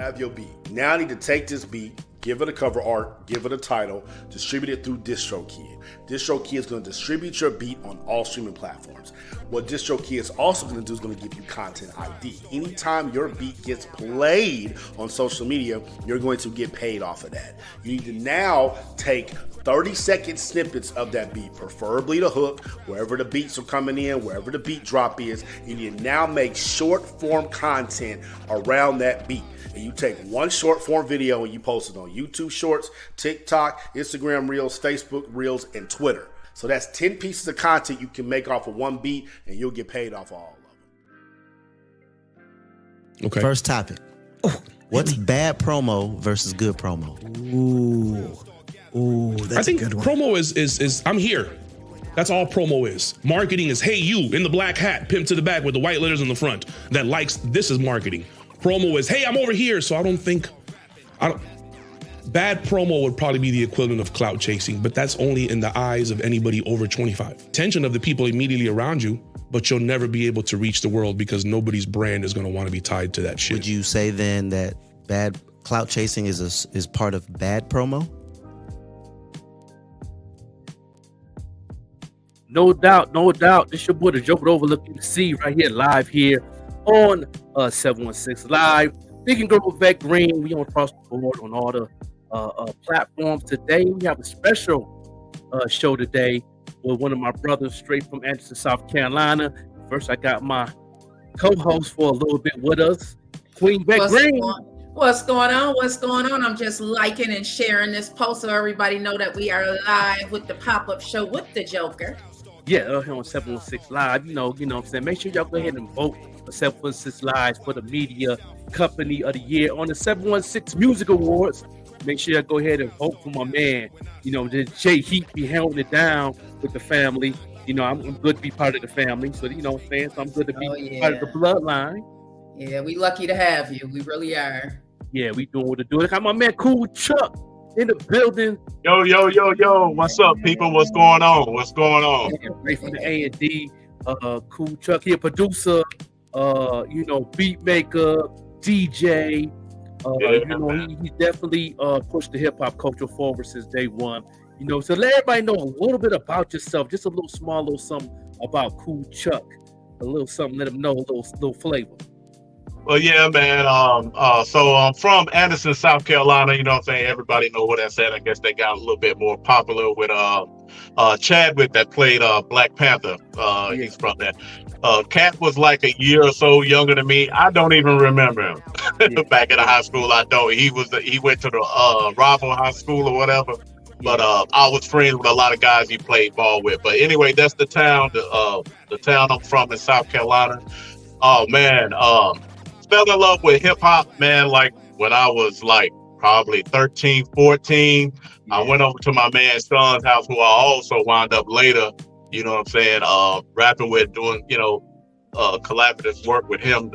have your beat. Now I need to take this beat, give it a cover art, give it a title, distribute it through DistroKid. DistroKid is going to distribute your beat on all streaming platforms. What DistroKid is also going to do is going to give you content ID. Anytime your beat gets played on social media, you're going to get paid off of that. You need to now take 30-second snippets of that beat, preferably the hook, wherever the beats are coming in, wherever the beat drop is, and you now make short form content around that beat. And you take one short form video and you post it on YouTube Shorts, TikTok, Instagram Reels, Facebook Reels, and Twitter. So that's 10 pieces of content you can make off of one beat, and you'll get paid off all of them. Okay. First topic. What's bad promo versus good promo? Ooh, that's a good one. Promo is I'm here. That's all promo is. Marketing is, hey, you in the black hat, pimp to the back with the white letters in the front that likes, this is marketing. Promo is, hey, I'm over here. So bad promo would probably be the equivalent of clout chasing, but that's only in the eyes of anybody over 25. Attention of the people immediately around you, but you'll never be able to reach the world because nobody's brand is going to want to be tied to that shit. Would you say then that bad clout chasing is part of bad promo? No doubt, no doubt. This your boy, the Joker Overlook MC, right here, live here on 716 Live. Big and Girl Vette Green. We on across the board on all the platforms. Today, we have a special show today with one of my brothers straight from Anderson, South Carolina. First, I got my co-host for a little bit with us, Queen Vette Green. What's going on? What's going on? I'm just liking and sharing this post so everybody know that we are live with the pop-up show with the Joker. Yeah, here on 716 Live. You know what I'm saying? Make sure y'all go ahead and vote for 716 Live for the Media Company of the Year on the 716 Music Awards. Make sure y'all go ahead and vote for my man. Jay Heat be holding it down with the family. I'm good to be part of the family. So, what I'm saying? So I'm good to be part of the bloodline. Yeah, we lucky to have you. We really are. Yeah, we doing what to do. I got my man Cool Chuck in the building. Yo. What's up, people? What's going on? Yeah, right from the A&D. Cool Chuck here, producer, beat maker, DJ. He definitely pushed the hip-hop culture forward since day one. So let everybody know a little bit about yourself, just a little something about Cool Chuck. A little something, let them know, a little flavor. Well, yeah, man. So I'm from Anderson, South Carolina. You know what I'm saying? Everybody know what I said. I guess they got a little bit more popular with Chadwick that played Black Panther. He's from there. Cat was like a year or so younger than me. I don't even remember him back in the high school. I don't. He went to the rival high school or whatever. But I was friends with a lot of guys he played ball with. But anyway, that's the town. The town I'm from in South Carolina. Oh man. Fell in love with hip hop, man, like when I was like probably 13, 14. I went over to my man's son's house, who I also wound up later, you know what I'm saying, rapping with, doing, collaborative work with him.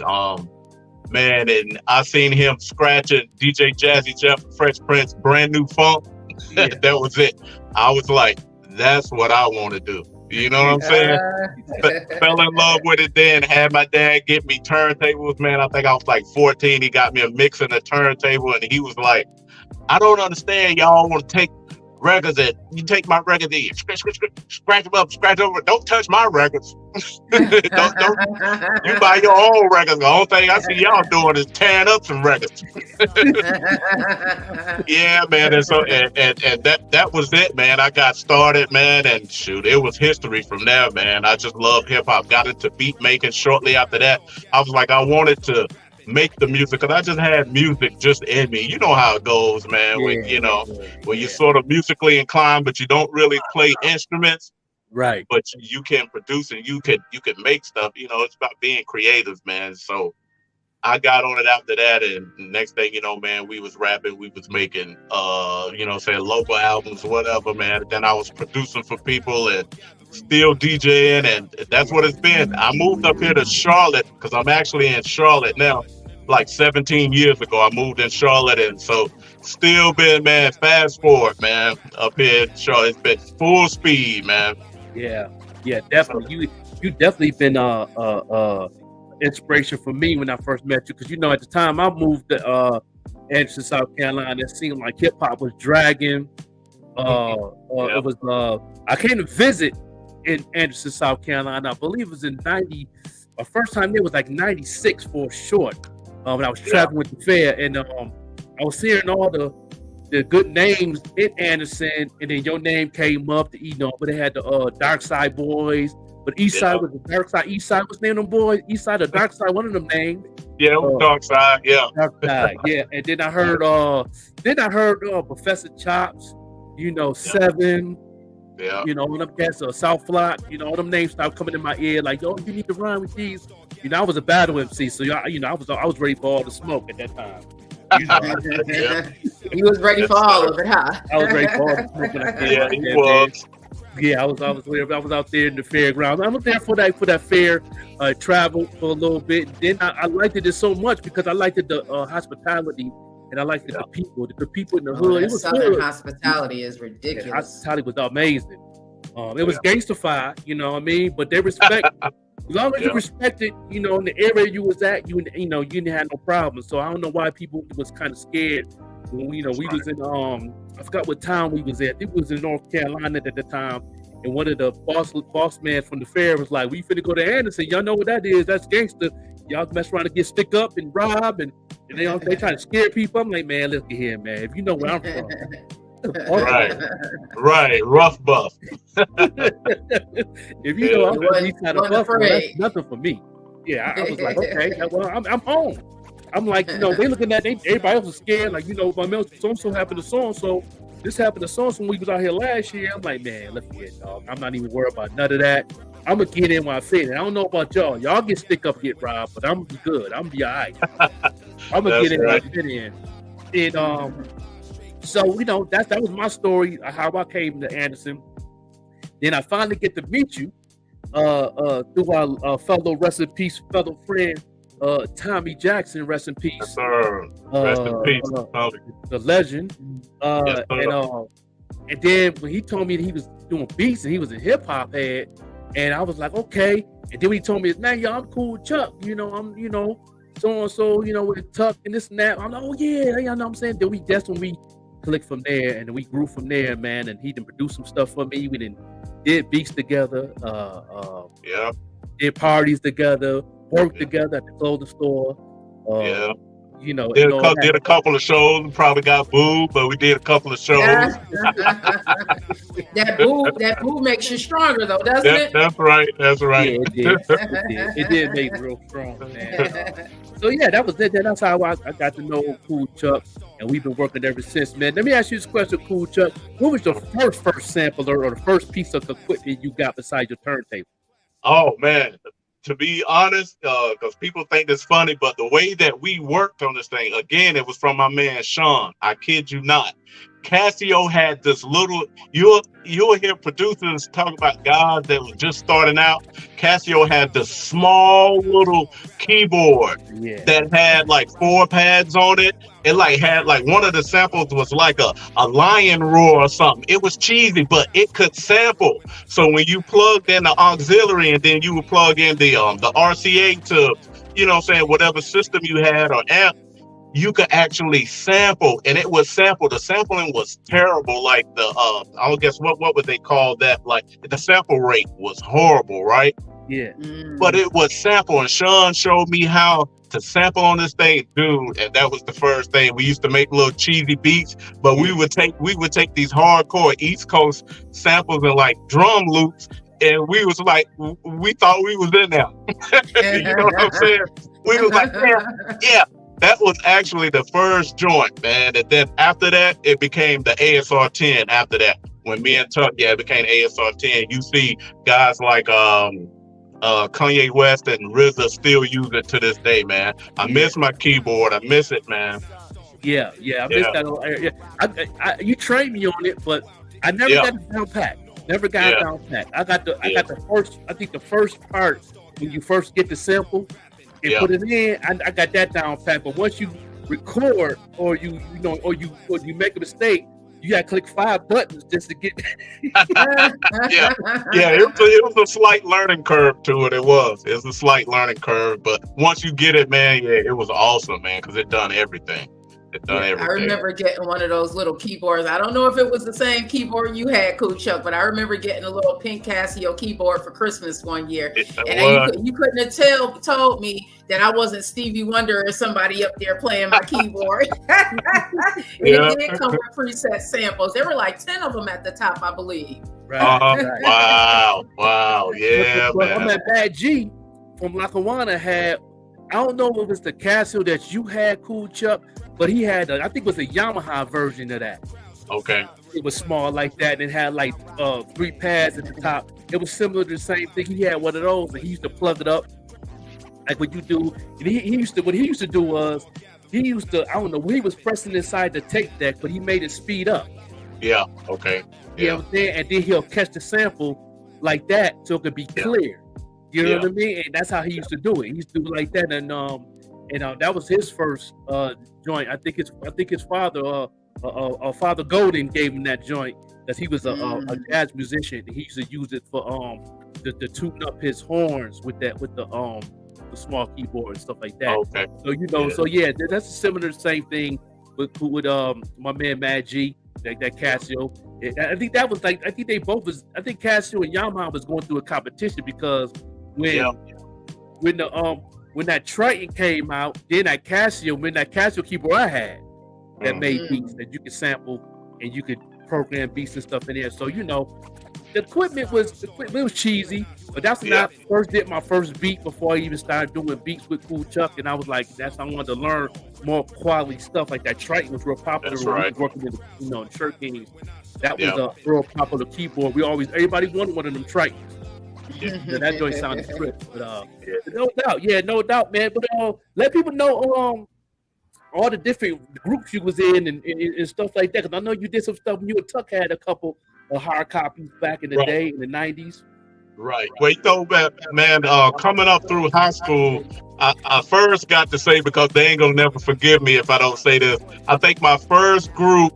Man, and I seen him scratching DJ Jazzy Jeff, Fresh Prince, Brand New Funk. Yeah. That was it. I was like, that's what I want to do. You know what I'm saying? Fell in love with it then. Had my dad get me turntables, man. I think I was like 14. He got me a mix and a turntable, and he was like, I don't understand. Y'all want to take records and you take my records and you scratch them up, scratch over. Don't touch my records. don't, you buy your own records. The only thing I see y'all doing is tearing up some records. Yeah, man. And so and that was it, man. I got started, man, and shoot, it was history from there, man. I just love hip hop. Got into beat making shortly after that. I was like, I wanted to make the music because I just had music just in me. You know how it goes, man. When you're sort of musically inclined, but you don't really play instruments. Right. But you can produce and you can make stuff. It's about being creative, man. So I got on it after that, and next thing you know, man, we was rapping, we was making local albums, whatever, man. Then I was producing for people and still DJing, and that's what it's been. I moved up here to Charlotte because I'm actually in Charlotte now. Like 17 years ago, I moved in Charlotte, and so still been, man, fast forward, man, up here in Charlotte. It's been full speed, man. Yeah, definitely. You definitely been inspiration for me when I first met you, because at the time I moved Anderson, South Carolina. It seemed like hip hop was dragging. It was. I came to visit in Anderson, South Carolina. I believe it was in '90. My first time there was like '96 for short. When I was traveling with the fair, and I was hearing all the good names in Anderson, and then your name came up. But they had the Dark Side Boys. But East Side was the Dark Side. East Side was named them boys. East Side or Dark Side, one of them named. Yeah, it was Dark Side. Yeah. Dark Side. Yeah. And then I heard Professor Chops. Seven. Yeah. One of them cats, South Flock. All them names started coming in my ear. Like, yo, you need to rhyme with these. I was a battle MC, so I was ready for all the smoke at that time. He was ready for all of it, huh? I was ready for all the smoke. Yeah, he was. Yeah, I was out there in the fairgrounds. I was there for that fair. Traveled for a little bit. Then I liked it so much because I liked the hospitality, and I liked the people. The people in the hood. It was Southern good. hospitality is ridiculous. Yeah, hospitality was amazing. It was gangstified, you know what I mean? But they respect. As long as you respected, in the area you was at, you didn't have no problem. So I don't know why people was kind of scared when we was in I forgot what town we was at. I think we was in North Carolina at the time, and one of the boss man from the fair was like, "We finna go to Anderson. Y'all know what that is? That's gangster. Y'all mess around and get stick up and rob, and they try to scare people." I'm like, man, let's get here, man. If you know where I'm from. Right, rough buff. If you know I'm east side of Buffalo, that's nothing for me. Yeah, I was like, okay, well, I'm home. I'm like, they looking at everybody else was scared, like, my man so happened to so this happened to so when we was out here last year. I'm like, man, look here, dog. I'm not even worried about none of that. I'm gonna get in when I fit. I don't know about y'all. Y'all get stick up, get robbed, but I'm good. I'm be all right. I'm gonna get in when I fit in. And so that was my story, how I came to Anderson. Then I finally get to meet you through our fellow rest in peace, fellow friend Tommy Jackson, rest in peace. Yes, sir. Rest in peace, the legend. Yes, and then when he told me that he was doing beats and he was a hip hop head, and I was like, okay. And then when he told me, man, I'm cool with Chuck. I'm so and so, with Tuck and this and that. I'm like, oh yeah, you know what I'm saying. Then that's when we clicked from there, and we grew from there, man. And he done produced some stuff for me. We did beats together. Did parties together. Worked together at the clothing store. Did a couple of shows. Probably got booed, but we did a couple of shows. That boo makes you stronger, though, doesn't it? That's right. That's right. Yeah, it did make me real strong, man. So yeah, that was it. That's how I got to know Cool Chuck, and we've been working ever since, man. Let me ask you this question, Cool Chuck. What was your first sampler or the first piece of equipment you got beside your turntable? Oh man. To be honest, because people think it's funny, but the way that we worked on this thing, again, it was from my man Sean. I kid you not. Casio had this little, you'll hear producers talk about guys that were just starting out. Casio had this small little keyboard that had like 4 pads on it. It had one of the samples was like a lion roar or something. It was cheesy, but it could sample. So when you plugged in the auxiliary and then you would plug in the RCA to, whatever system you had or amp, you could actually sample, and it was sample. The sampling was terrible. Like I guess what would they call that? Like the sample rate was horrible, right? Yeah. But it was sample, and Sean showed me how to sample on this thing, dude. And that was the first thing. We used to make little cheesy beats, but we would take these hardcore East Coast samples and like drum loops, and we was like, we thought we was in there. You know what I'm saying? We was like, yeah. That was actually the first joint, man. And then after that, it became the ASR 10 after that. When me and Tuck, it became ASR 10. You see guys like Kanye West and RZA still use it to this day, man. I miss my keyboard. I miss it, man. Yeah, I miss that. You trained me on it, but I never got it down pat. Never got it down pat. I got the first, I think the first part when you first get the sample, and put it in, I got that down pat. But once you record or you make a mistake, you got to click 5 buttons just to get. It was a slight learning curve to it. It was a slight learning curve, but once you get it, man, it was awesome, man, because it done everything. done I everything. remember getting one of those little keyboards. I don't know if it was the same keyboard you had, Cool Chuck, but I remember getting a little pink Casio keyboard for Christmas one year. And you couldn't have told me that I wasn't Stevie Wonder or somebody up there playing my keyboard. It did come with preset samples. There were like 10 of them at the top, I believe. Wow, yeah, but man. I'm at Bad G from Lackawanna had, I don't know if it's the Casio that you had, Cool Chuck, but he had, I think it was a Yamaha version of that. Okay. It was small like that, and it had like 3 pads at the top. It was similar to the same thing. He had one of those, and he used to plug it up like what you do. And what he used to do was, I don't know, he was pressing inside the tape deck, but he made it speed up. Yeah, okay. You know what I'm saying? And then he'll catch the sample like that so it could be clear. You know what I mean? And that's how he used to do it. He used to do it like that, and that was his first joint. I think his father, Father Golden, gave him that joint because he was a jazz musician. He used to use it for to tune up his horns with the small keyboard and stuff like that. Okay. So that's a similar same thing with my man Mad G, that Casio. I think Casio and Yamaha was going through a competition because when that Triton came out, then that Casio keyboard I had that made beats that you could sample and you could program beats and stuff in there. So the equipment was cheesy, but that's when I first did my first beat before I even started doing beats with Cool Chuck, and I was like, I wanted to learn more quality stuff. Like that Triton was real popular. That's when right. we was working in in Shirt Kings. That was a real popular keyboard. Everybody wanted one of them Tritons. And that joint sounded crisp, but no doubt, man. But let people know all the different groups you was in and stuff like that. Because I know you did some stuff when you and Tuck had a couple of hard copies back in the day in the 90s. Right. Well, man, coming up through high school, I first got to say, because they ain't gonna never forgive me if I don't say this, I think my first group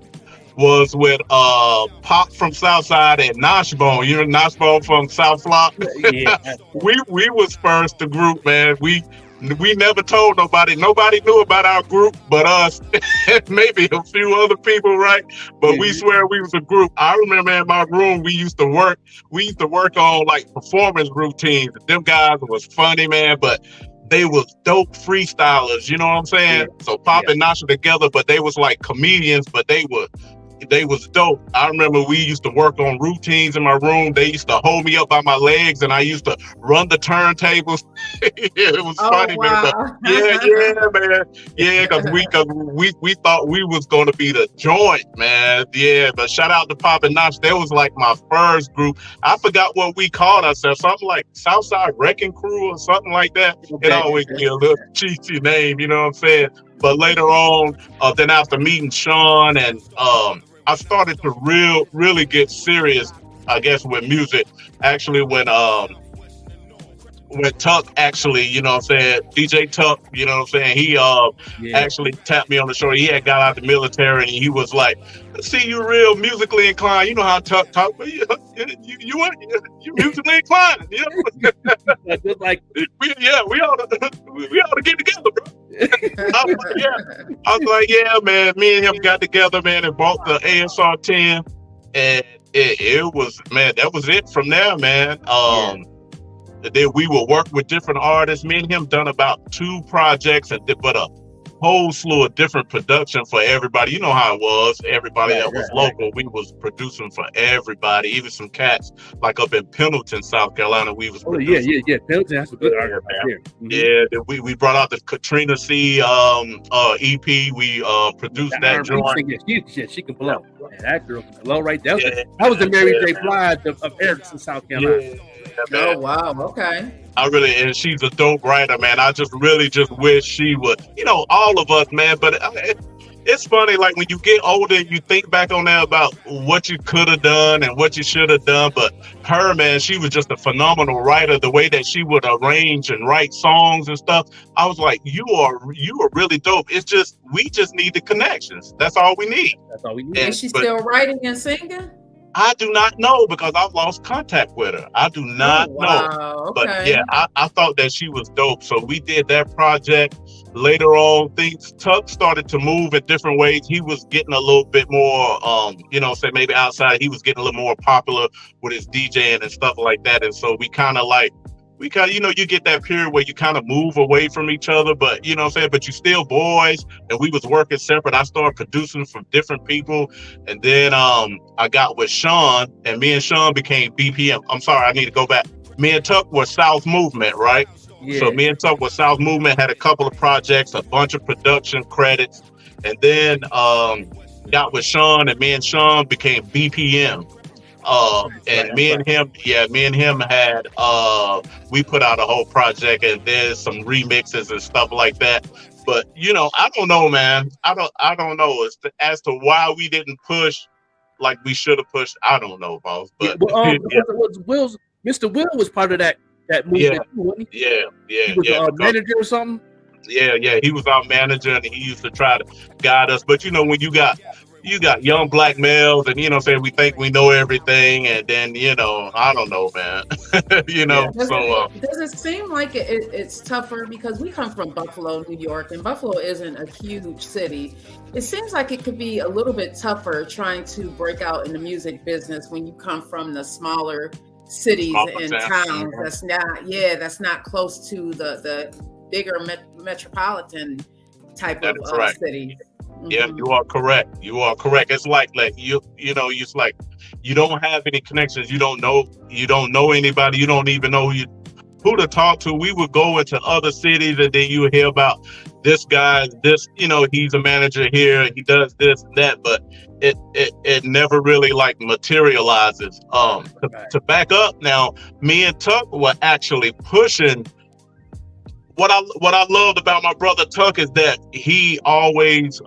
was with Pop from Southside and Noshbone. You know Noshbone from South Flock? Yeah. we was first the group, man. We never told nobody. Nobody knew about our group but us. Maybe a few other people, right? But we swear we was a group. I remember in my room we used to work on like performance routines. Them guys was funny, man, but they was dope freestylers, you know what I'm saying? So Pop and Nasha together, but they was like comedians, but they was dope. I remember we used to work on routines in my room. They used to hold me up by my legs and I used to run the turntables. It was funny, man. But man. Yeah, because we thought we was going to be the joint, man. Yeah, but shout out to Pop and Notch. That was like my first group. I forgot what we called ourselves. Something like Southside Wrecking Crew or something like that. It always be a little cheesy name, you know what I'm saying? But later on, then after meeting Sean and I started to really get serious, I guess, with music. Actually, when Tuck actually, you know what I'm saying, DJ Tuck, you know what I'm saying, he actually tapped me on the shoulder. He had got out of the military and he was like, see, you real musically inclined. You know how Tuck talk, but you musically inclined. You know? Just like we ought to get together, bro. I was like, yeah, man. Me and him got together, man, and bought the ASR 10, and it was, man, that was it from there, man. Then we would work with different artists. Me and him done about 2 projects, but a whole slew of different production for everybody. You know how it was. Everybody that was local, we was producing for everybody. Even some cats like up in Pendleton, South Carolina, we was producing. Pendleton has a good artist right here. Yeah, we brought out the Katrina C EP. We produced that joint. She can blow. Yeah, that girl can blow right there. That was the Mary J. Blige of Erickson, South Carolina. Oh wow, okay. And she's a dope writer, man. I just wish she would, all of us, man. But it's funny, like when you get older, you think back on that about what you could have done and what you should have done. But her, man, she was just a phenomenal writer. The way that she would arrange and write songs and stuff, I was like, you are really dope. It's just we just need the connections. That's all we need. Is she still writing and singing? I do not know because I've lost contact with her. I do Oh not know. wow. But Okay. yeah, I thought that she was dope. So we did that project. Later on, things Tuck started to move in different ways. He was getting a little bit more, say maybe outside. He was getting a little more popular with his DJing and stuff like that. And so we kind of, you get that period where you kind of move away from each other, but you know what I'm saying? But you still boys, and we was working separate. I started producing from different people. And then I got with Sean, and me and Sean became BPM. I'm sorry, I need to go back. Me and Tuck were South Movement, right? Yeah. So me and Tuck were South Movement, had a couple of projects, a bunch of production credits, and then got with Sean, and me and Sean became BPM. And me and him had we put out a whole project, and there's some remixes and stuff like that. But I don't know, man. I don't know as to why we didn't push like we should have pushed. I don't know, boss. But because it was Will's, Mr. Will was part of that movement too, wasn't he? He was a manager or something. Yeah, he was our manager, and he used to try to guide us. But when you got young black males, and we think we know everything, and then I don't know, man. Does it seem like it's tougher because we come from Buffalo, New York, and Buffalo isn't a huge city. It seems like it could be a little bit tougher trying to break out in the music business when you come from the smaller cities and towns. That's not close to the bigger metropolitan type of city. Yeah, you are correct. It's like it's like you don't have any connections. You don't know anybody. You don't even know who to talk to. We would go into other cities, and then you would hear about this guy, he's a manager here, he does this and that, but it never really like materializes. To back up now, me and Tuck were actually pushing. What I loved about my brother Tuck is that he always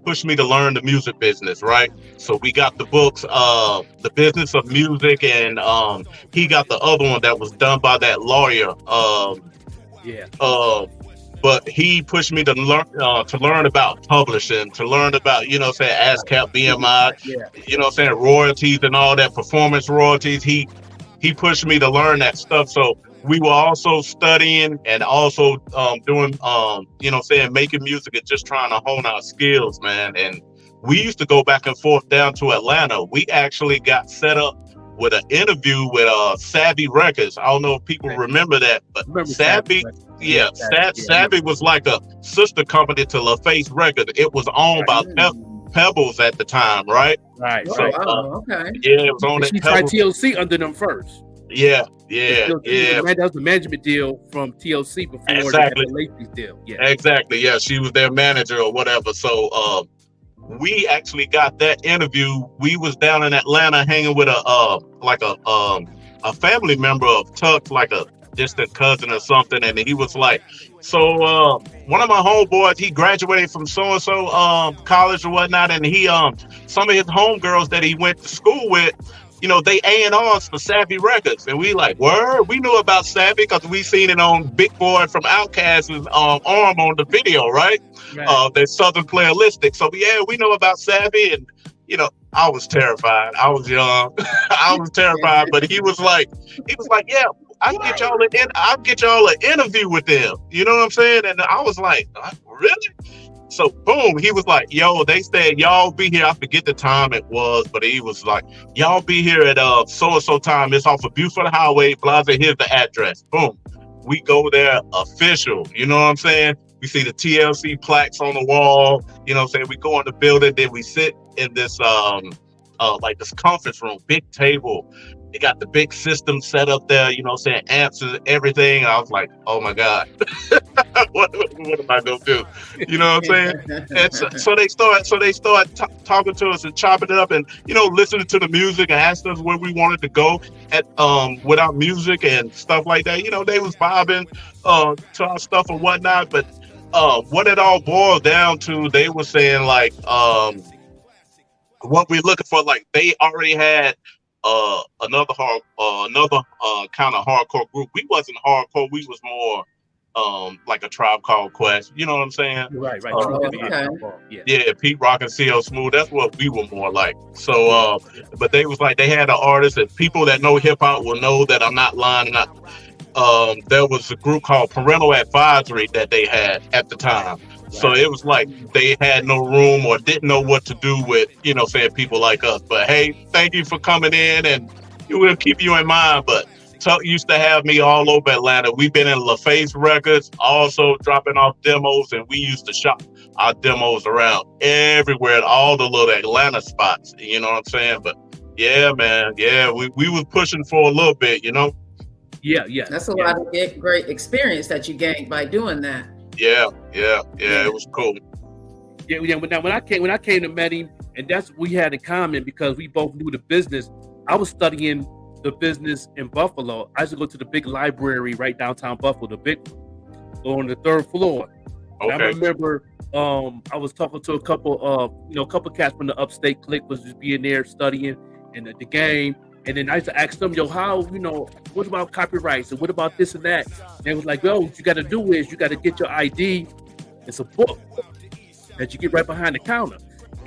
pushed me to learn the music business, right? So we got the books, The Business of Music, and he got the other one that was done by that lawyer. But he pushed me to learn about publishing, to learn about, ASCAP, BMI, royalties and all that, performance royalties. He pushed me to learn that stuff. So we were also studying and also doing, making music and just trying to hone our skills, man. And we used to go back and forth down to Atlanta. We actually got set up with an interview with Savvy Records. I don't know if people remember that, but Savvy was like a sister company to LaFace Records. It was owned by Pebbles at the time, right? Right. So, okay. Yeah, it was on that. She tried TLC under them first. Yeah. That was the management deal from TLC before exactly. they had the Lacey's deal. Yeah. Exactly. Yeah, she was their manager or whatever. So we actually got that interview. We was down in Atlanta hanging with a family member of Tuck, like a distant cousin or something, and he was like, so one of my homeboys, he graduated from so-and-so college or whatnot, and he some of his homegirls that he went to school with, they A&Rs for Savvy Records. And we like, word? We knew about Savvy because we seen it on Big Boy from Outkast's arm on the video, right? The Southern Playalistic. So yeah, we know about Savvy. And, I was terrified. I was young. I was terrified. But he was like, yeah, I'll get y'all an interview with them. You know what I'm saying? And I was like, really? So boom, he was like, yo, they said y'all be here. I forget the time it was, but he was like, y'all be here at so-and-so time. It's off of Buford Highway, Plaza. Here's the address. Boom. We go there official. You know what I'm saying? We see the TLC plaques on the wall. You know what I'm saying? We go in the building, then we sit in this like this conference room, big table. They got the big system set up there, amps and everything. And I was like, oh my God, what am I gonna do? You know what I'm saying? And so they start talking to us and chopping it up and, listening to the music and asking us where we wanted to go with our music and stuff like that. They was vibing to our stuff and whatnot. But what it all boiled down to, they were saying like, what we're looking for, like they already had another kind of hardcore group. We wasn't hardcore. We was more like a Tribe Called Quest. You know what I'm saying? Right. Oh, True hip okay. hop. Yeah. Yeah, Pete Rock and CL Smooth. That's what we were more like. So, but they was like they had an artist, and people that know hip hop will know that I'm not lying. There was a group called Parental Advisory that they had at the time. So it was like they had no room or didn't know what to do with, saying people like us. But hey, thank you for coming in, and we'll keep you in mind. But Tuck used to have me all over Atlanta. We've been in LaFace Records, also dropping off demos, and we used to shop our demos around everywhere at all the little Atlanta spots. You know what I'm saying? But yeah, man, yeah, we was pushing for a little bit, Yeah. That's a lot of great experience that you gained by doing that. Yeah, it was cool. Yeah. When I came to met him, and that's what we had in common because we both knew the business. I was studying the business in Buffalo. I used to go to the big library right downtown Buffalo, the big on the 3rd floor. Okay. I remember I was talking to a couple cats from the upstate clique was just being there studying and the game. And then I used to ask them, how, what about copyrights and what about this and that? And they was like, what you got to do is you got to get your ID. It's a book that you get right behind the counter.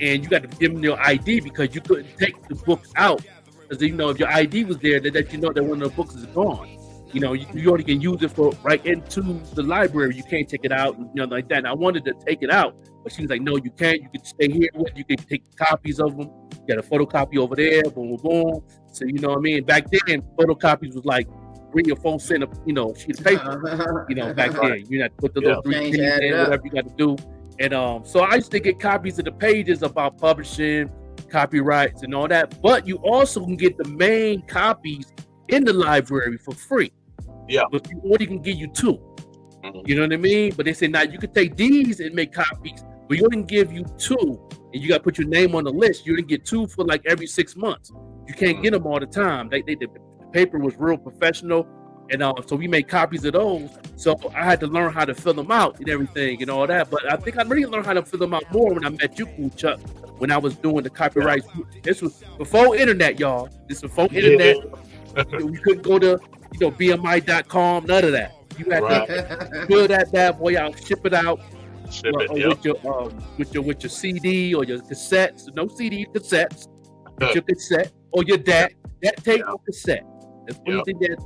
And you got to give them your ID because you couldn't take the books out. Because, if your ID was there, they let you know that one of the books is gone. You only can use it for right into the library. You can't take it out, like that. And I wanted to take it out, but she was like, no, you can't. You can stay here with it. You can take copies of them. You got a photocopy over there, boom, boom, boom. So, you know what I mean? Back then, photocopies was like 3 or 4 cents a sheet of paper, back then. You had to put the little 3 pennies in, whatever you got to do. And so I used to get copies of the pages about publishing, copyrights, and all that. But you also can get the main copies in the library for free. Yeah. But you only can give you 2. Mm-hmm. You know what I mean? But they say, now you can take these and make copies, but you only can give you 2. And you got to put your name on the list. You only get 2 for like every 6 months. You can't get them all the time. The paper was real professional. And so we made copies of those. So I had to learn how to fill them out and everything and all that. But I think I really learned how to fill them out more when I met you, Cool Chuck, when I was doing the copyrights. This was before internet, y'all. This was before internet. You couldn't go to BMI.com, none of that. You had to fill that bad boy out, ship it out with your CD or your cassettes. No CD, cassettes. With your cassette or your that tape or cassette. That's the only thing that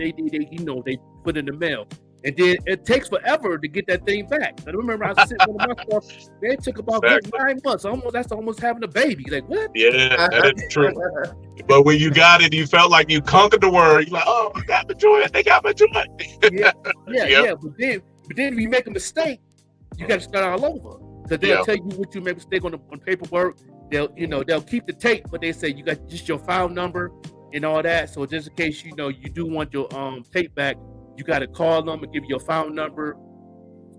they put in the mail. And then it takes forever to get that thing back. I remember I was sitting on my stuff. It took about 9 months. That's almost having a baby. Like, what? Yeah, that is true. But when you got it, you felt like you conquered the world. You're like, oh, I got the joint. They got my joint. Yeah. But then if you make a mistake, you got to start all over. Because they'll tell you what you made a mistake on paperwork. They'll keep the tape, but they say you got just your file number and all that. So just in case you do want your tape back, you got to call them and give you your file number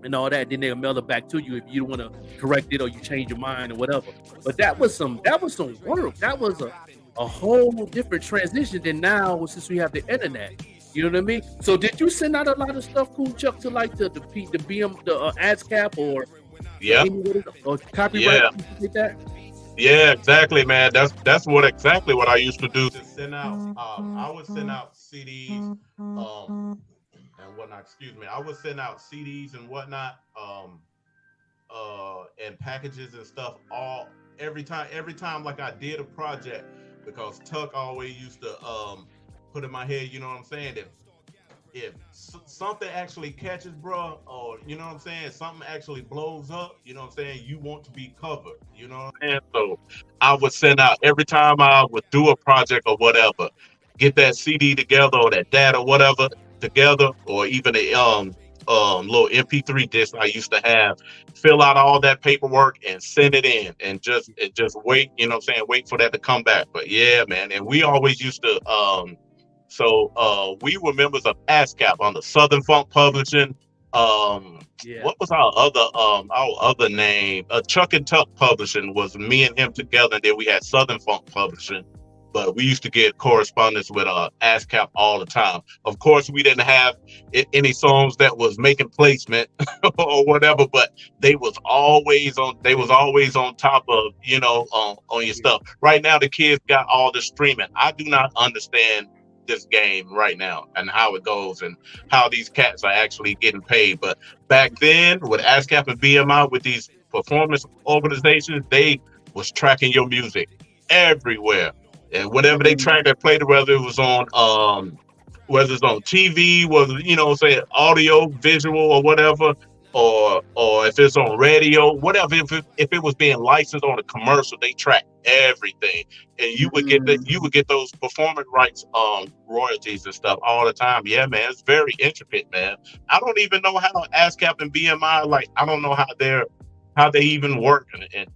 and all that. Then they'll mail it back to you if you want to correct it or you change your mind or whatever. But that was some work. That was a whole different transition than now since we have the internet. You know what I mean? So did you send out a lot of stuff, Cool Chuck, to like the ASCAP or or copyright like that? Yeah, exactly, man. That's exactly what I used to do. To send out, I would send out CDs, and whatnot. Excuse me. I would send out CDs and whatnot, and packages and stuff. Every time, like I did a project, because Tuck always used to put in my head, you know what I'm saying, that if something actually catches, bro, or you know what I'm saying, something actually blows up, you know what I'm saying, you want to be covered, you know what I'm saying? So I would send out every time I would do a project or whatever, get that CD together or that data, whatever together, or even a little MP3 disc I used to have, fill out all that paperwork and send it in and just wait, you know what I'm saying, wait for that to come back. But yeah, man, and we always used to we were members of ASCAP on the Southern Funk Publishing. What was our other name? Chuck and Tuck Publishing was me and him together, and then we had Southern Funk Publishing. But we used to get correspondence with ASCAP all the time. Of course, we didn't have any songs that was making placement or whatever, but they was always on top of, on your stuff. Right now, the kids got all the streaming. I do not understand this game right now and how it goes and how these cats are actually getting paid. But back then with ASCAP and BMI, with these performance organizations, they was tracking your music everywhere. And whatever they tracked that played, whether it was on whether it's on TV, whether say audio, visual, or whatever, or if it's on radio, whatever. If it was being licensed on a commercial, they track everything, and you would get those performance rights royalties and stuff all the time. Yeah, man, it's very intricate, man. I don't even know how ASCAP and BMI, I don't know how they even work, and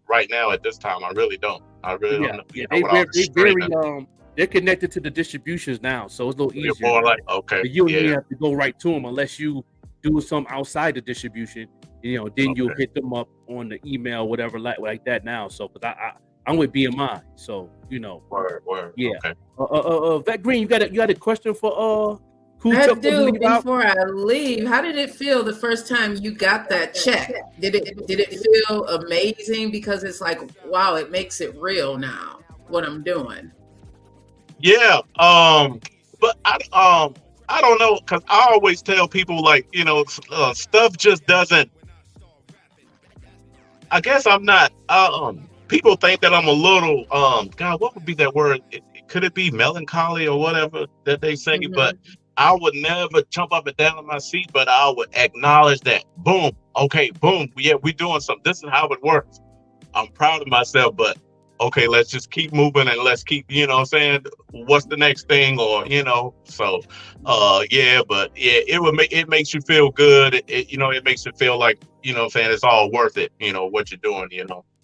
right now at this time, I really don't. I really don't know. They're connected to the distributions now, so it's a little easier. More like, okay, you don't even have to go right to them unless you do something outside the distribution. Then you'll hit them up on the email, whatever, like that now. So, because I'm with BMI, so Word. Yeah. Okay. Vette Green, you got a question for I do. Before I leave, how did it feel the first time you got that check? Did it feel amazing? Because it's like, wow, it makes it real now what I'm doing. Yeah, but I don't know, because I always tell people stuff just doesn't. I guess I'm not. People think that I'm a little God, what would be that word? Could it be melancholy or whatever that they say? Mm-hmm. But I would never jump up and down in my seat, but I would acknowledge that. Boom, okay, boom. Yeah, we're doing something. This is how it works. I'm proud of myself, but okay, let's just keep moving and let's keep, what's the next thing, or, so, it makes you feel good. It makes it feel like, it's all worth it, what you're doing,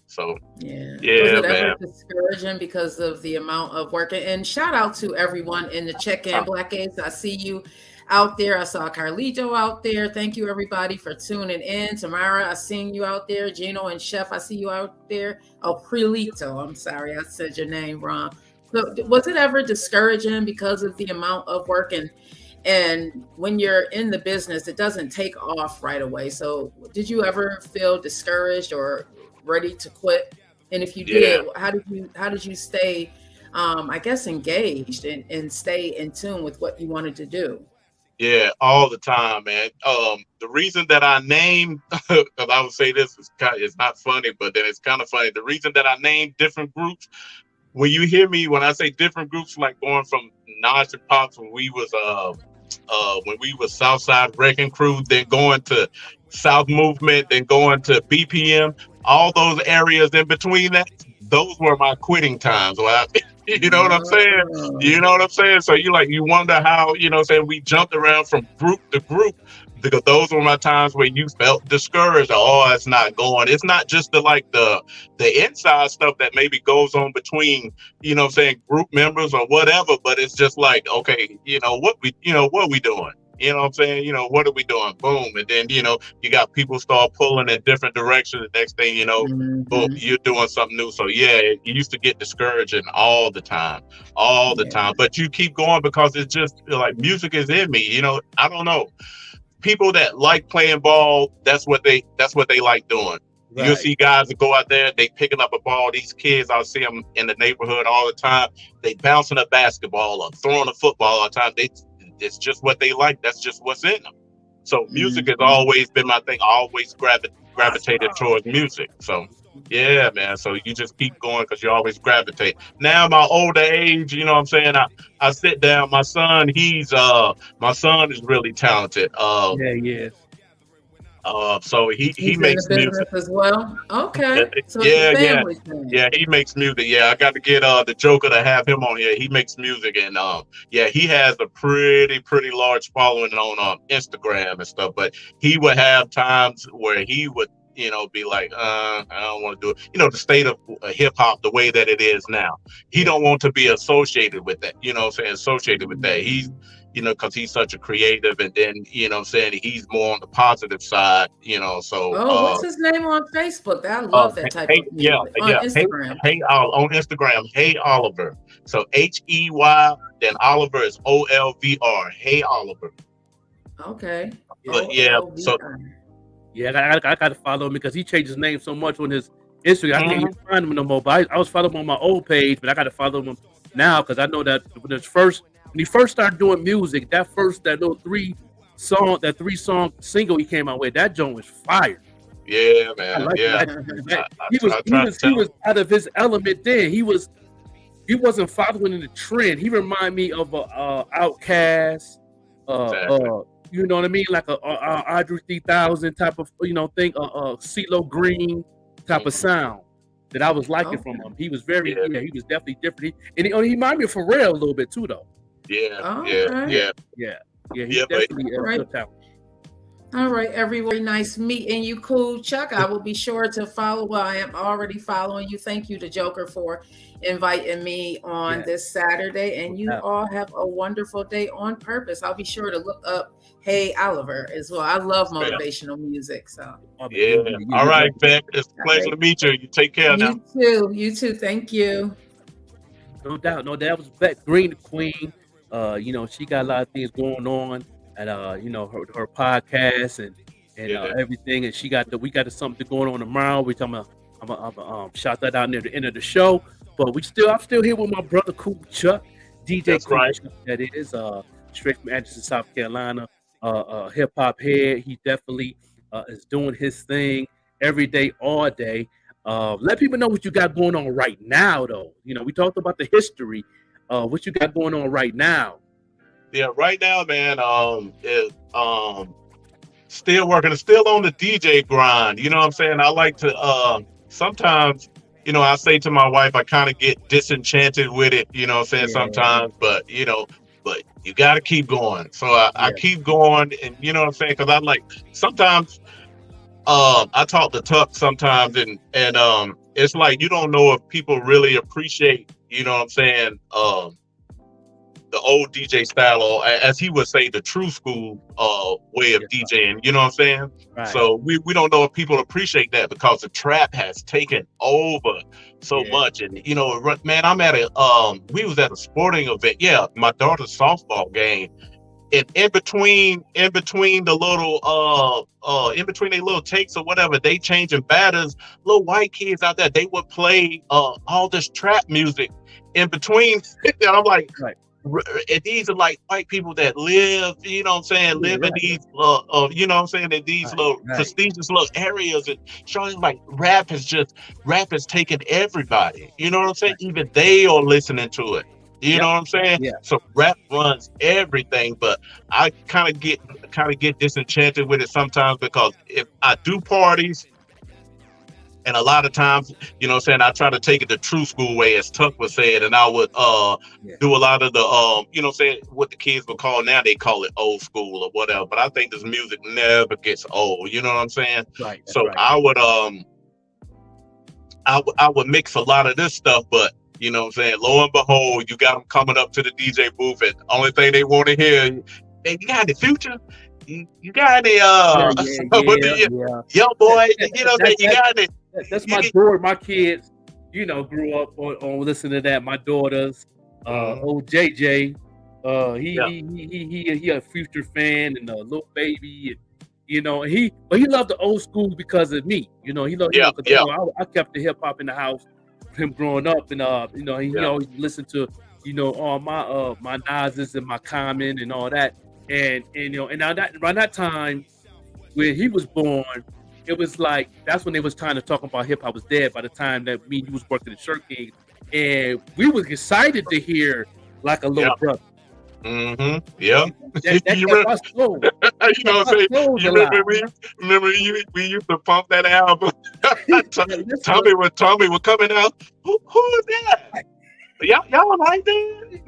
so. Yeah. Was Yeah, it man. ever discouraging because of the amount of work? And shout out to everyone in the check-in, Black Ace. I see you out there. I saw Carlito out there. Thank you, everybody, for tuning in. Tamara, I seen you out there. Gino and Chef, I see you out there. Oh, Prilito, I'm sorry, I said your name wrong. So, was it ever discouraging because of the amount of work? And when you're in the business, it doesn't take off right away. So did you ever feel discouraged or ready to quit? And if you did, how did you stay, I guess, engaged and stay in tune with what you wanted to do? Yeah, all the time, man. The reason that I named, because I would say this is it's not funny, but then it's kind of funny. The reason that I named different groups, when you hear me, when I say different groups, like going from Notch and Pops when we was Southside Wrecking Crew, then going to South Movement, then going to BPM, all those areas in between that, those were my quitting times. You know what I'm saying? So you wonder how, we jumped around from group to group, because those were my times where you felt discouraged. Oh, it's not going. It's not just the inside stuff that maybe goes on between, group members or whatever, but it's just like, okay, what are we doing? You know what I'm saying? What are we doing? Boom. And then, you got people start pulling in different directions. The next thing, boom, you're doing something new. So yeah, it used to get discouraging all the time. But you keep going because it's just like music is in me. I don't know. People that like playing ball, that's what they like doing. Right. You'll see guys that go out there, they picking up a ball. These kids, I'll see them in the neighborhood all the time. They bouncing a basketball or throwing a football all the time. It's just what they like. That's just what's in them. So music has always been my thing. I always gravitated towards music. So yeah, man. So you just keep going because you always gravitate. Now my older age, you know what I'm saying? I sit down. My son is really talented. So he makes music as well. Okay. So yeah, he makes music. Yeah, I got to get the Joker to have him on here. He makes music, and he has a pretty large following on Instagram and stuff. But he would have times where he would be like, I don't want to do it. The state of hip hop, the way that it is now, he don't want to be associated with that. Associated with that. He's because he's such a creative, and then he's more on the positive side, so what's his name on Facebook? I love that type of music. On Instagram. On Instagram, Hey Oliver. So HEY, then Oliver is OLVR. Hey Oliver. Okay. But yeah, so I gotta follow him because he changed his name so much on his Instagram. I can't even find him no more. But I was following him on my old page, but I gotta follow him now because I know that when his first when he first started doing music, that little three song single he came out with, that joint was fire. Yeah, I man. like Yeah. that. He was out of his element then. He wasn't following in the trend. He reminded me of a Outkast, Exactly. you know what I mean, like a Audrey 3000 type of thing, CeeLo Green type of sound that I was liking from him. He was very, he was definitely different. He reminded me of Pharrell a little bit too, though. Yeah, He's definitely a good talent. All right, everyone. Nice meeting you, Cool Chuck. I will be sure to follow. Well, I am already following you. Thank you to Joker for inviting me on this Saturday. And you all have a wonderful day on purpose. I'll be sure to look up Hey Oliver as well. I love motivational music. So yeah. All right, Vette. It's a pleasure to meet you. You take care now. You too. Thank you. No doubt. That was Vette Green, the queen. She got a lot of things going on. And her podcast and everything, and we got something going on tomorrow. I'm gonna shout that out near the end of the show. But I'm still here with my brother Cool Chuck, DJ That's Cool right. Chuck, that is straight from Anderson, South Carolina, hip hop head. He definitely is doing his thing every day, all day. Let people know what you got going on right now, though. We talked about the history. What you got going on right now? Yeah, right now, man, still working, still on the DJ grind. You know what I'm saying? I like to sometimes, I say to my wife, I kind of get disenchanted with it, you know what I'm saying, sometimes, but but you gotta keep going. So I keep going, and you know what I'm saying? Because I like sometimes I talk to Tuck sometimes, and it's like you don't know if people really appreciate, you know what I'm saying, the old DJ style, or as he would say, the true school way of DJing, you know what I'm saying? Right. So we don't know if people appreciate that, because the trap has taken over so much. And man, I'm at we was at a sporting event, my daughter's softball game, and in between the little in between their little takes or whatever, they changing batters, little white kids out there, they would play all this trap music in between. And I'm like, and these are like white people that live, you know what I'm saying, live in these, you know what I'm saying, in these little prestigious little areas, and showing like rap has taken everybody, you know what I'm saying? Even they are listening to it, you know what I'm saying? So rap runs everything, but I kind of get disenchanted with it sometimes, because if I do parties, and a lot of times, you know what I'm saying, I try to take it the true school way, as Tuck was saying, and I would do a lot of the, you know what I'm saying, what the kids would call now, they call it old school or whatever. But I think this music never gets old, you know what I'm saying? I would mix a lot of this stuff, but you know what I'm saying, lo and behold, you got them coming up to the DJ booth, and only thing they want to hear, hey, you got the Future? You got any young boy? You know that you got it. That's my daughter. My kids, grew up on listening to that. My daughters, old JJ, he a Future fan, and Lil Baby, and he loved the old school because of me. He loved. I kept the hip hop in the house. Him growing up, and he always listened to all my Nas's and my Common and all that. And now that around that time when he was born, it was like that's when they was trying to talk about hip hop was dead. By the time that me and he was working at Shirt King, and we was excited to hear like a little brother. Mm-hmm. Yeah. That you remember, you know what I'm saying? Remember we used to pump that album. Tommy was coming out. Who is that? Y'all like that?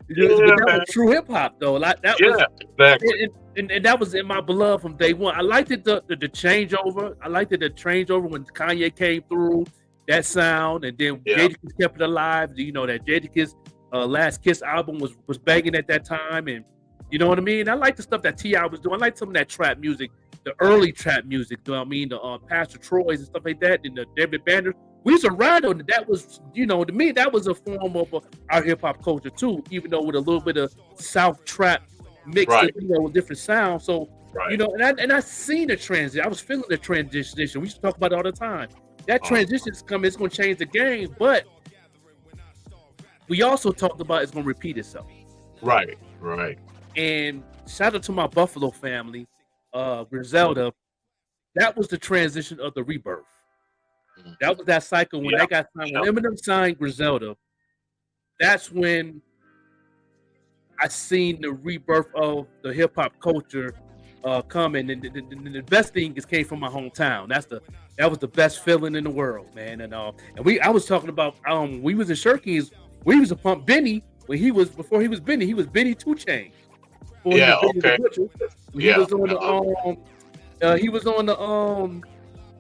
That was true hip hop though. Like that was exactly. And that was in my blood from day one. I liked it the changeover. I liked it the changeover when Kanye came through, that sound, and then Jadakiss kept it alive. That Jadakiss Last Kiss album was banging at that time, and you know what I mean? I like the stuff that T.I. was doing. I like some of that trap music, the early trap music, you know what I mean? The Pastor Troy's and stuff like that, and the David Banner. We used to ride on it. That was, to me, that was a form of our hip hop culture too, even though with a little bit of South trap mixed with different sounds. So, and I seen the transition. I was feeling the transition. We used to talk about it all the time. That transition is coming. It's going to change the game, but we also talked about it's gonna repeat itself. Right. And shout out to my Buffalo family, Griselda. That was the transition of the rebirth. That was that cycle when they got signed. When Eminem signed Griselda, that's when I seen the rebirth of the hip hop culture coming. And the best thing is came from my hometown. That was the best feeling in the world, man. And I was talking about we was in Shirkies. We was a pump Benny before he was Benny. He was Benny 2 Chainz. Yeah. Okay. He was on the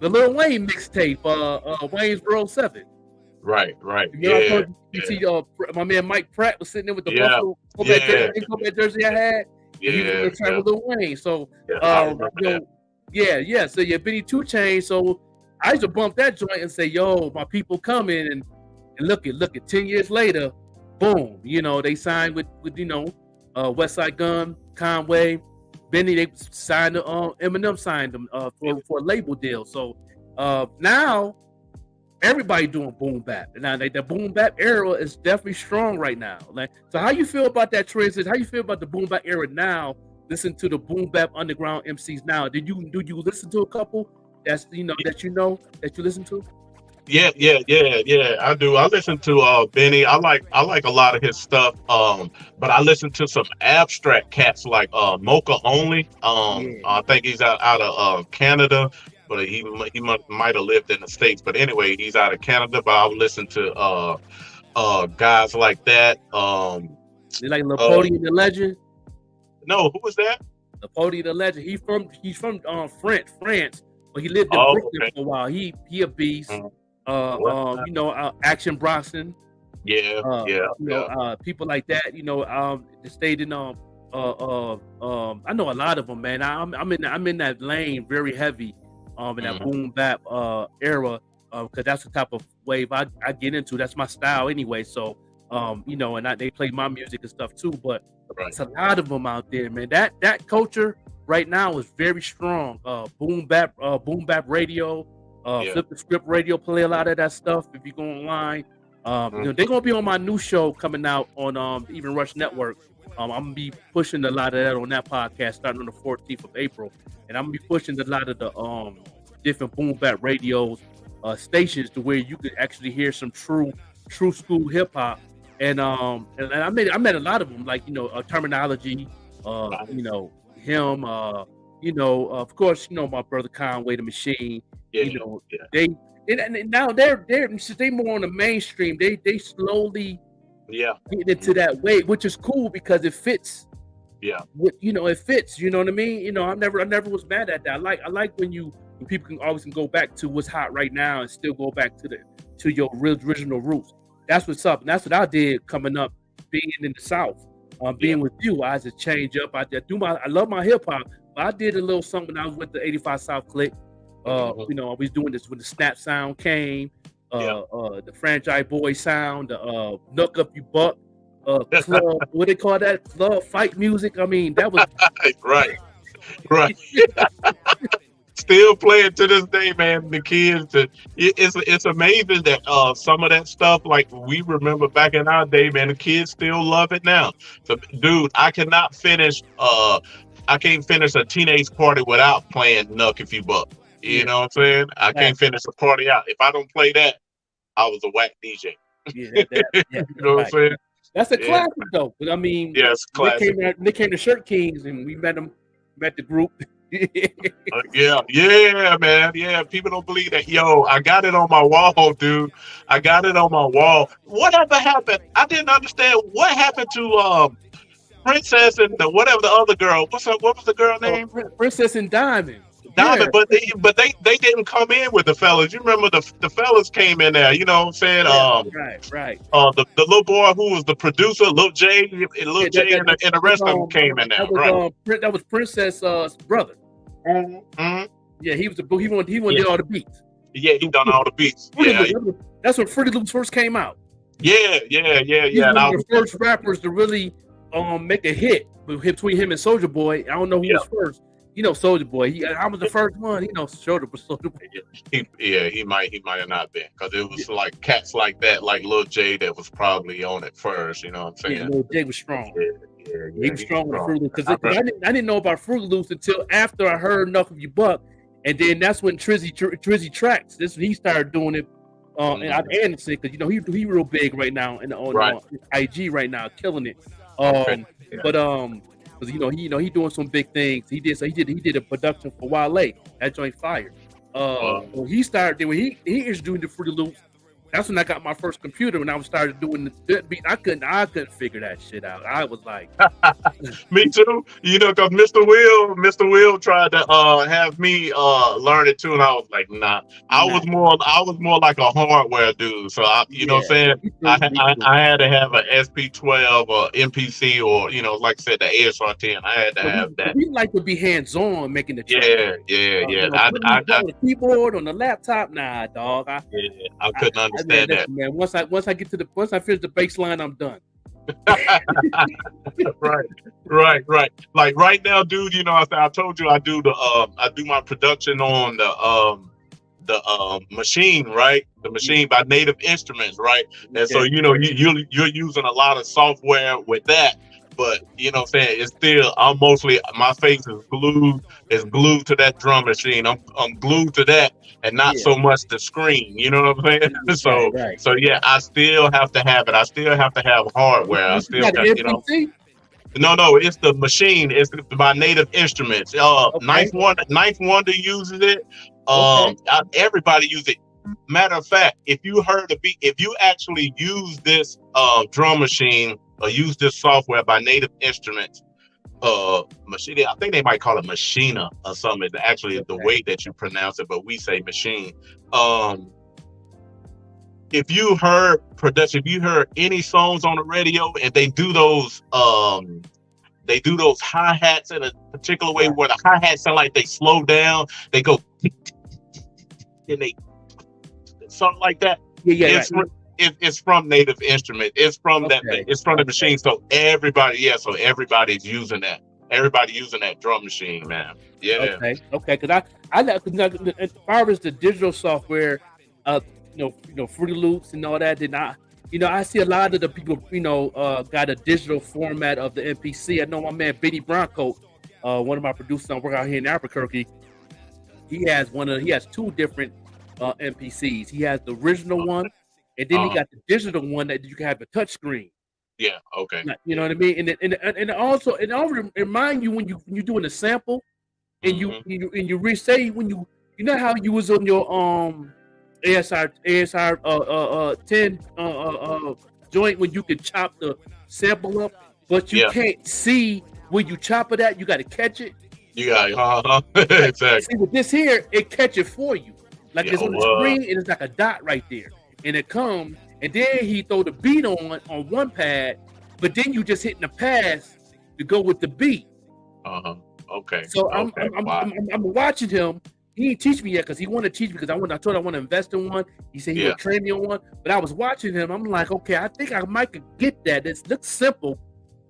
Lil Wayne mixtape, Wayne's World 7. Right. You see, my man Mike Pratt was sitting there with the Buffalo combat jersey I had. Yeah. He was trying with Lil Wayne. So, So Benny 2 Chainz. So I used to bump that joint and say, "Yo, my people coming," and look at 10 years later, boom. They signed with West Side Gun, Conway, Benny. They signed Eminem signed them for a label deal. So now everybody doing boom bap. Now the boom bap era is definitely strong right now. So how you feel about that transition? How you feel about the boom bap era now? Listen to the boom bap underground MCs now. Do you listen to a couple that you listen to? Yeah, I do. I listen to Benny. I like a lot of his stuff. But I listen to some abstract cats like Mocha Only. I think he's out of Canada, but he might have lived in the States. But anyway, he's out of Canada. But I would listen to guys like that. You like Lapoti the Legend? No, who was that? Lapoti the Legend. He's from France, but he lived in Brooklyn for a while. He a beast. Action Bronson. People like that. They stayed in. I know a lot of them, man. I'm in that lane very heavy. In that boom bap era, because that's the type of wave I get into. That's my style anyway. So, they play my music and stuff too. But it's a lot of them out there, man. That culture right now is very strong. Boom bap radio. Flip the Script radio, play a lot of that stuff. If you go online, they're gonna be on my new show coming out on Even Rush Network. I'm gonna be pushing a lot of that on that podcast starting on the 14th of April, and I'm gonna be pushing a lot of the different boom bap radio stations to where you could actually hear some true school hip hop. And I met a lot of them, like Terminology, him, of course, my brother Conway the Machine. Now they're more on the mainstream. They slowly get into that way, which is cool because it fits. It fits. You know what I mean? I never was mad at that. I like when people can always go back to what's hot right now and still go back to your real original roots. That's what's up, and that's what I did coming up, being in the South, being with you. I had to change up. I love my hip hop, but I did a little something when I was with the 85 South Click. I was doing this when the snap sound came, the franchise boy sound, the Nook Up You Buck, club, what they call that, club fight music. I mean, that was right. Still playing to this day, man. The kids, it's amazing that some of that stuff, like we remember back in our day, man. The kids still love it now. So, dude, I can't finish a teenage party without playing Nook If You Buck. You know what I'm saying? I can't finish a party out. If I don't play that, I was a whack DJ. You know what I'm saying? That's a classic though. But I mean, it's classic. They came to Shirt Kings and we met the group. Man. Yeah, people don't believe that. Yo, I got it on my wall, dude. I got it on my wall. Whatever happened? I didn't understand what happened to Princess and whatever the other girl. What was the girl name? Princess and Diamond. But they didn't come in with the fellas. You remember the fellas came in there, you know what I'm saying? Right. The little boy who was the producer, Lil J, and the rest of them came in there. That was Princess's brother. Mm-hmm. Yeah, he did all the beats. Yeah, he done all the beats. That's when Fruity Loops first came out. Yeah. He was one of the first rappers to really make a hit between him and Soulja Boy. I don't know who was first. Soldier Boy. I was the first one. Soldier Boy. He might have not been, because it was like cats like that, like Lil J, that was probably on it first. You know what I'm saying? Yeah, Lil J was strong. Yeah, he was strong with Fruit Loops, because I didn't know about Fruit Loops until after I heard Enough of You Buck, and then that's when Trizzy Tracks. This when he started doing it. And Anderson, because he real big right now on IG right now, killing it. But because he doing some big things. He did a production for Wale. That joint fire. When he started, when he introduced the Fruity Loops, that's when I got my first computer. When I started doing the beat, I couldn't figure that shit out. I was like, me too. Because Mr. Will tried to have me learn it too, and I was like, nah. I was more like a hardware dude. So know what I'm saying? I had to have an SP12 or MPC or like I said, the ASR 10. I had to have that. We like to be hands on making the track. Yeah. On the keyboard, on the laptop, nah, dog. I couldn't understand that. Man, once I finish the bass line, I'm done. Right. Like right now, dude. I told you I do my production on the machine, right? The machine by Native Instruments, right? And so you're using a lot of software with that. But what I'm saying, it's still, my face is glued to that drum machine. I'm glued to that, and not so much the screen. You know what I'm saying? So yeah, I still have to have it. I still have to have hardware. I still have, No, it's the machine. It's by Native Instruments. Ninth Wonder uses it. Everybody uses it. Matter of fact, if you actually use this drum machine or use this software by Native Instruments, machine, I think they might call it Machina or something. Actually, the way that you pronounce it, but we say machine. If you heard any songs on the radio and they do those hi-hats in a particular way where the hi-hats sound like they slow down, they go and they something like that. It's from Native Instrument. It's from that. It's from the machine. So everybody's using that. Everybody using that drum machine, man. Yeah. Okay. Because as far as the digital software, Fruity Loops and all that, then I see a lot of the people, got a digital format of the MPC. I know my man Benny Bronco, one of my producers I work out here in Albuquerque. He has two different MPCs. He has the original one, and then he got the digital one that you can have a touch screen. Yeah. Okay. You know what I mean? And also remind you when you're doing a sample, and you re-say when you how you was on your ASR 10 joint when you can chop the sample up, but you can't see where you chop it at. You got to catch it. Exactly. See, with this here, it catch it for you. Like it's on the screen, and it's like a dot right there, and it comes, and then he throw the beat on one pad, but then you just hitting the pass to go with the beat. Okay. So I'm watching him. He didn't teach me yet because he wanted to teach me because I told him I want to invest in one. He said he would train me on one, but I was watching him. I'm like, okay, I think I might could get that. It looks simple,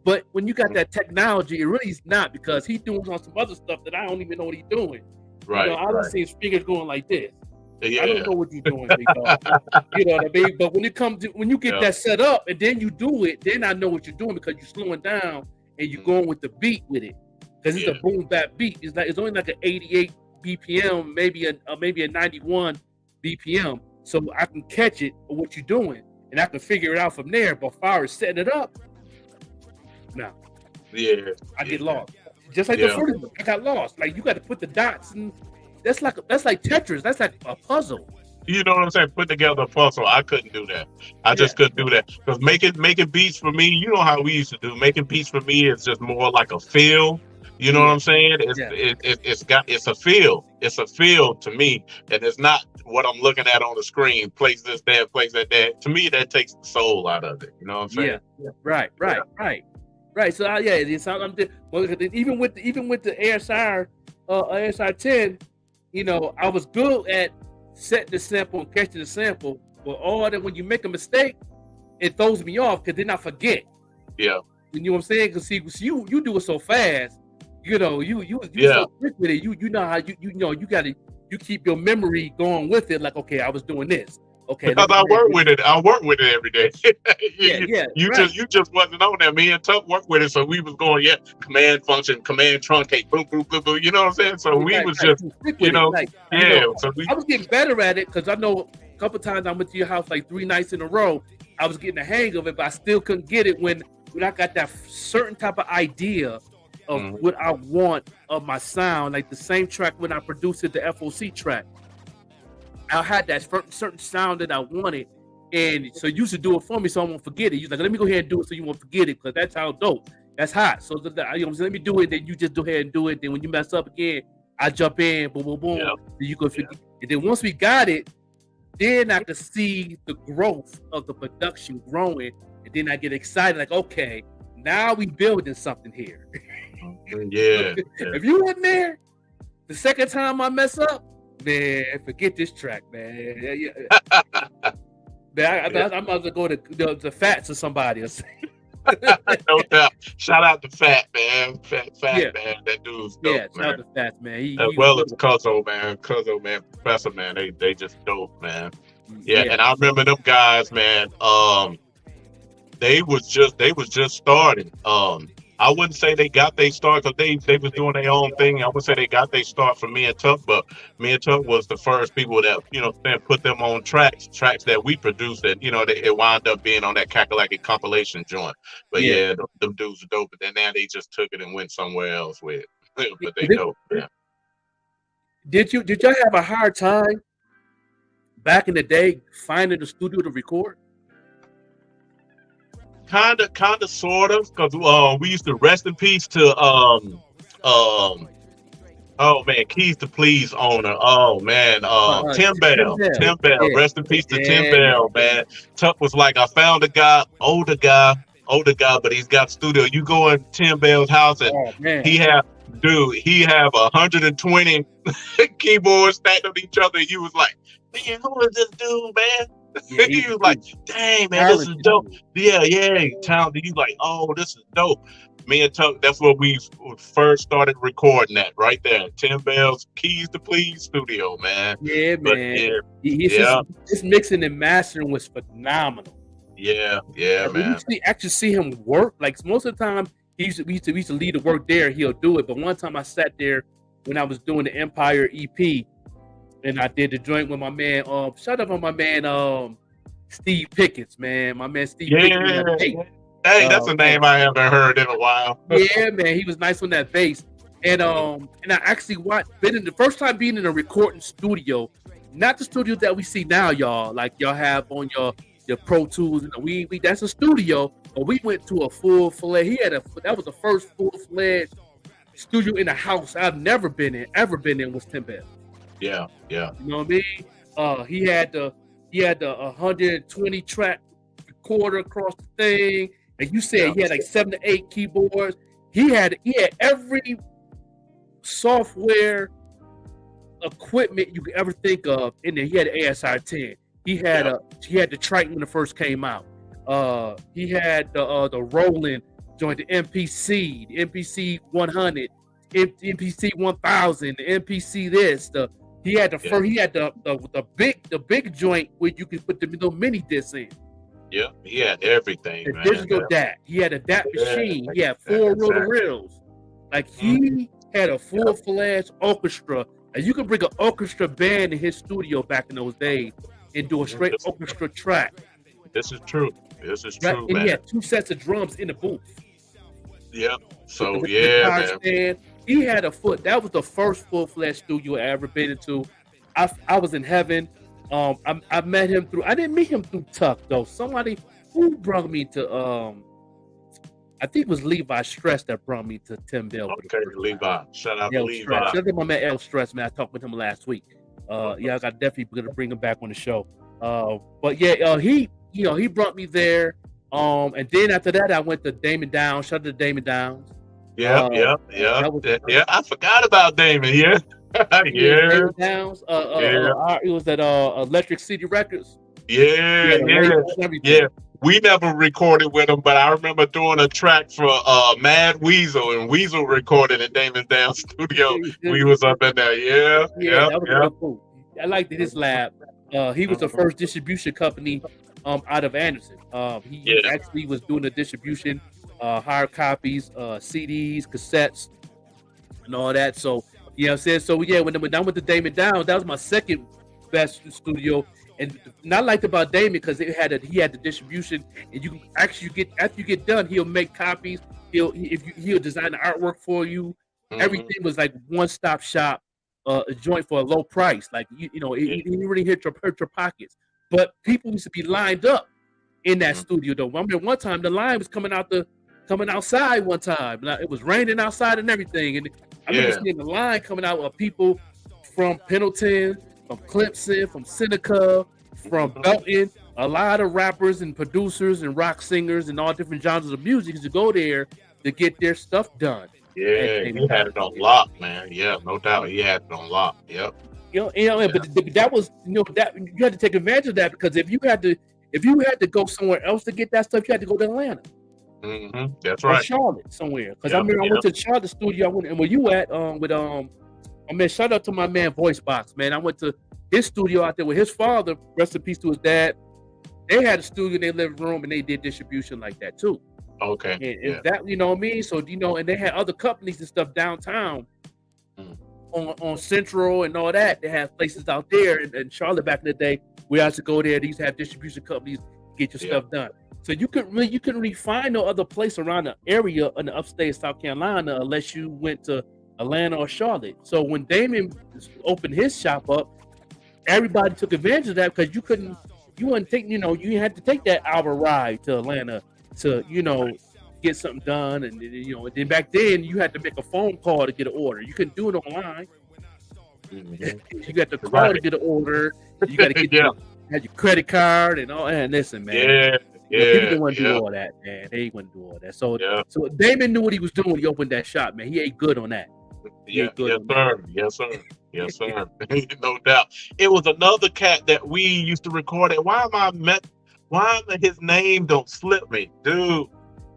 but when you got that technology, it really is not, because he's doing on some other stuff that I don't even know what he's doing. Right. I don't see his fingers going like this. Yeah. I don't know what you're doing, big dog. You know what I mean? But when you get that set up and then you do it, then I know what you're doing, because you're slowing down and you're going with the beat with it. Because it's a boom bap beat. It's only like an 88 BPM, maybe a 91 BPM. So I can catch it or what you're doing, and I can figure it out from there. But as far as setting it up, no. Yeah. I get lost. Just like the first one, I got lost. Like you got to put the dots, and that's like Tetris. That's like a puzzle. You know what I'm saying? Put together a puzzle. I couldn't do that. I just couldn't do that, because making beats for me, you know how we used to do. Making beats for me is just more like a feel. You know what I'm saying? It's a feel. It's a feel to me, and it's not what I'm looking at on the screen. Place this there, place that there. To me, that takes the soul out of it. You know what I'm saying? Yeah. Right. So even with the ASR 10, I was good at setting the sample and catching the sample, but all that when you make a mistake, it throws me off, because then I forget. Yeah. You know what I'm saying? Because you do it so fast. You know, you Yeah. so quick with it. You know how you keep your memory going with it. Like, okay, I was doing this. Okay, Because I work with it. I work with it every day. You right. just wasn't on there. Me and Tuck worked with it, so we was going, command function, command truncate, boom, boom, boom, boom. You know what I'm saying? So we was just, you know, So I was getting better at it because I know a couple times I went to your house like 3 nights in a row. I was getting the hang of it, but I still couldn't get it when I got that certain type of idea of what I want of my sound. Like the same track when I produced it, the FOC track. I had that certain sound that I wanted, and so you should do it for me so I won't forget it. You're like, let me go ahead and do it so you won't forget it, because that's how dope. That's hot. So let me do it, then you just go ahead and do it. Then when you mess up again, I jump in, boom, boom, boom. Then you go forget. And then once we got it, then I could see the growth of the production growing, and then I get excited, like, okay, now we building something here. If you weren't there, the second time I mess up, man, forget this track, man. Man, I'm about to go to Fats or somebody or something. No doubt. Shout out to Fat, man. Fat, man. That dude's dope, man. Shout out to Fats, man. As well as Cuzzo, man. Professor, man. They just dope, man. Yeah, and I remember them guys, man. They was just starting. I wouldn't say they got their start because they was doing their own thing. I would say they got their start from me and Tuck, but me and Tuck was the first people that put them on tracks that we produced that it wound up being on that Kakalaki compilation joint. But them dudes are dope. But then now they just took it and went somewhere else with it. But they dope. Yeah. Did y'all have a hard time back in the day finding a studio to record? Kind of, sort of, because we used to rest in peace to oh man, Keys to Please owner. Oh man, Tim Bell. Rest in peace to Tim Bell, man. Tuck was like, I found a guy, older guy, but he's got studio. You go in Tim Bell's house and he have 120 keyboards stacked on each other. And you was like, man, who is this dude, man? He was like, dang, man, this is dope. Yeah, talented. You like, oh, this is dope. Me and Tuck, that's where we first started recording that right there. Tim Bell's Keys to Please studio, man. Yeah, man. His mixing and mastering was phenomenal. Yeah, man. You actually see him work. Like most of the time, we used to lead the work there. He'll do it. But one time I sat there when I was doing the Empire EP. And I did the joint with my man. Shout out on my man, Steve Pickens, man. My man Steve Pickens. Hey, that's a name I haven't heard in a while. Yeah, man, he was nice on that bass. And I actually been the first time being in a recording studio, not the studio that we see now, y'all. Like y'all have on your Pro Tools. We that's a studio, but we went to a full-fledged. That was the first full-fledged studio in a house I've never been in was Tim Bell. Yeah. You know what I mean? He had the 120 track recorder across the thing, and you said he had like 7 to 8 keyboards. He had every software equipment you could ever think of in there. He had an ASR 10. He had the Triton when it first came out. He had the Roland joint, the MPC, the MPC 100, MPC 1000, the MPC this, He had the big joint where you could put the little mini discs in. Yeah, he had everything. The digital DAT. He had a DAT machine. He had 4 rotor reels. Like he had a full-fledged orchestra. And you could bring an orchestra band in his studio back in those days and do a straight orchestra track. This is true. And man. He had 2 sets of drums in the booth. Yeah. So man. He had that was the first full-fledged studio I ever been into. I was in heaven. I met him I didn't meet him through Tuck though. Somebody who brought me to I think it was Levi Stress that brought me to Tim Bell. Okay, Levi. Shout out to Levi. Shout out to my man L Stress, man. I talked with him last week. I got definitely gonna bring him back on the show. But he brought me there. And then after that I went to Damon Downs. Shout out to Damon Downs. Yeah. I forgot about Damon. Yeah. Damon Downs. It was at Electric City Records. Yeah. We never recorded with him, but I remember doing a track for Mad Weasel, and Weasel recorded in Damon's Down studio. We was up in there, Yeah, that was real cool. I liked his lab. He was the first distribution company out of Anderson. He actually was doing the distribution, hard copies, CDs, cassettes, and all that. So you know what I'm saying? So yeah, when I went to Damon Down, that was my second best studio. And I liked about Damon because he had the distribution, and you can actually get after you get done, he'll make copies. He'll design the artwork for you. Everything was like one-stop shop, a joint for a low price. Like it didn't really hurt your pockets. But people used to be lined up in that studio though. I remember one time the line was coming outside one time. It was raining outside and everything, and I remember seeing the line coming out of people from Pendleton, from Clemson, from Seneca, from Belton. A lot of rappers and producers and rock singers and all different genres of music to go there to get their stuff done. Yeah, he had it on lock, man. Yeah, no doubt, he had it on lock. Yep. But that was that you had to take advantage of that, because if you had to go somewhere else to get that stuff, you had to go to Atlanta. That's right. Or Charlotte somewhere. Because I remember I went to the Charlotte studio. And where you at? Shout out to my man Voice Box, man. I went to his studio out there with his father. Rest in peace to his dad. They had a studio in their living room, and they did distribution like that too. Okay. And that, you know what I mean? So and they had other companies and stuff downtown on Central and all that. They had places out there in Charlotte back in the day. We had to go there. They used to have distribution companies get your stuff done. So you couldn't really find no other place around the area in the upstate South Carolina unless you went to Atlanta or Charlotte. So when Damon opened his shop up, everybody took advantage of that, because you had to take that hour ride to Atlanta to get something done, and then back then you had to make a phone call to get an order. You couldn't do it online. You got to call to get an order. You got to have your credit card and all. And listen, man, people didn't want to do all that, man. They didn't want to do all that. So Damon knew what he was doing when he opened that shop, man. He ate good on that. Yes, sir. No doubt. It was another cat that we used to record it. Why his name don't slip me, dude?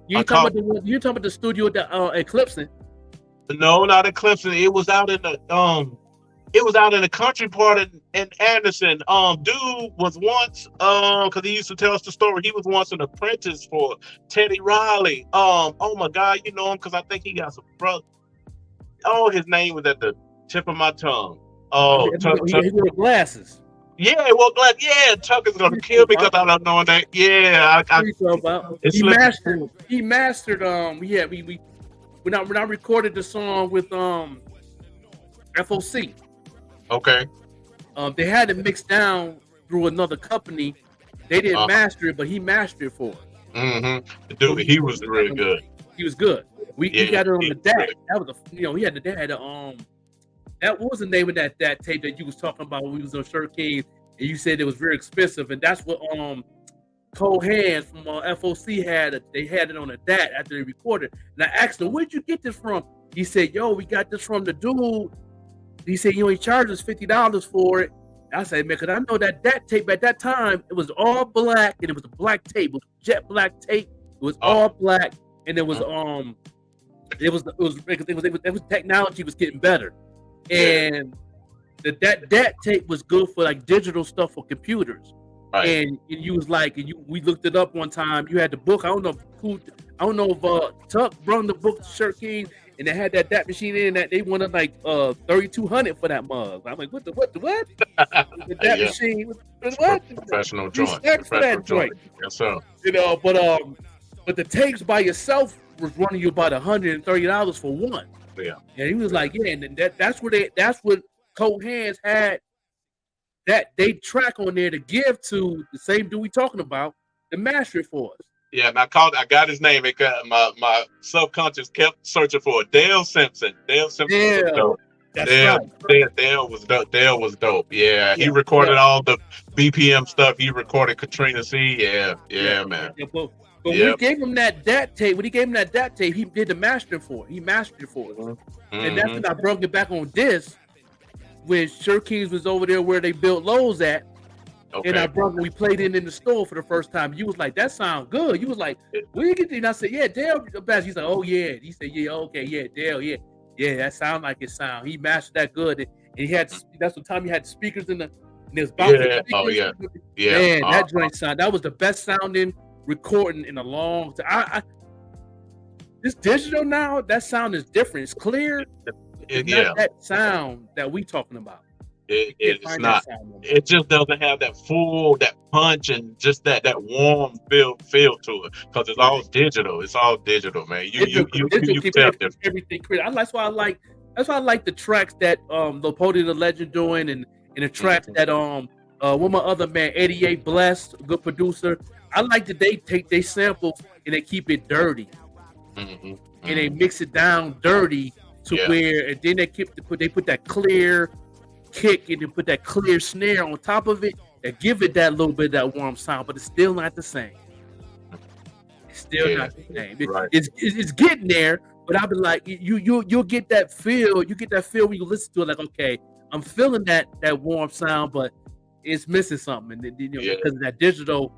You talking about the studio at Clemson? No, not at Clemson. It was out in the country part in Anderson. Dude was once because he used to tell us the story. He was once an apprentice for Teddy Riley. Oh my God, you know him because I think he got some brother. Oh, his name was at the tip of my tongue. Oh, he wore glasses. Yeah, well, Tuck is gonna kill me because I don't know that. Yeah, he mastered. When I recorded the song with FOC. Okay. They had it mixed down through another company. They didn't master it, but he mastered it for us. Dude, he was really good. He was good. We got it on the DAT. That was that was the name of that tape that you was talking about when we was on Shirt King, and you said it was very expensive, and that's what Cole Hands from FOC had. They had it on the DAT after they recorded. And I asked him, "Where'd you get this from?" He said, "Yo, we got this from the dude." He said, he charged us $50 for it. I said, man, because I know that tape at that time, it was all black, and it was a black tape. It was jet black tape. It was all black, and it was technology was getting better, and that tape was good for like digital stuff for computers. Right. And you was like, we looked it up one time. You had the book. I don't know if Tuck brought the book to Shirt King, and they had that machine in that they wanted like $3,200 for that mug. I'm like, what? That machine, what? Professional joint. Professional joint. Yes, sir. But the tapes by yourself was running you about $130 for one. Yeah. And he was like, and that's what Cole Hands had. That they track on there to give to the same dude we talking about, the master for us. Yeah, and I got his name. It got my subconscious kept searching for it. Dale Simpson. Dale Simpson was dope. Dale was dope. Dale was dope. Yeah, he recorded all the BPM stuff. He recorded Katrina C. Yeah, man. Yeah, but when we gave him that tape, he did the mastering for it. He mastered it for us. And that's when I brought it back on disc when Shirt Kings was over there where they built Lowe's at. And I brought when we played it in the store for the first time. You was like, "That sound good." You was like, "Where you get it?" And I said, "Yeah, Dale the best." He's like, "Oh yeah." He said, "Yeah, okay, yeah, Dale, yeah, that sound like it sound." He mastered that good, and he had that's the time he had the speakers in the and there's Yeah. Oh yeah. Yeah. Man, that joint sound that was the best sounding recording in a long time. This digital now, that sound is different. It's clear. It's not that sound that we talking about. It's not. It just doesn't have that full, that punch, and just that warm feel to it because it's all digital. It's all digital, man. You tell everything clear. That's why I like the tracks that the Pody the Legend doing, and the tracks that with my other man 88 Blessed, good producer. I like that they take they samples and they keep it dirty, and they mix it down dirty to where, and then they put that clear kick and then put that clear snare on top of it that give it that little bit of that warm sound, but it's still not the same. It's still not the same. It's getting there, but I'll be like, you'll get that feel. You get that feel when you listen to it, like, okay, I'm feeling that warm sound, but it's missing something, and because of that digital,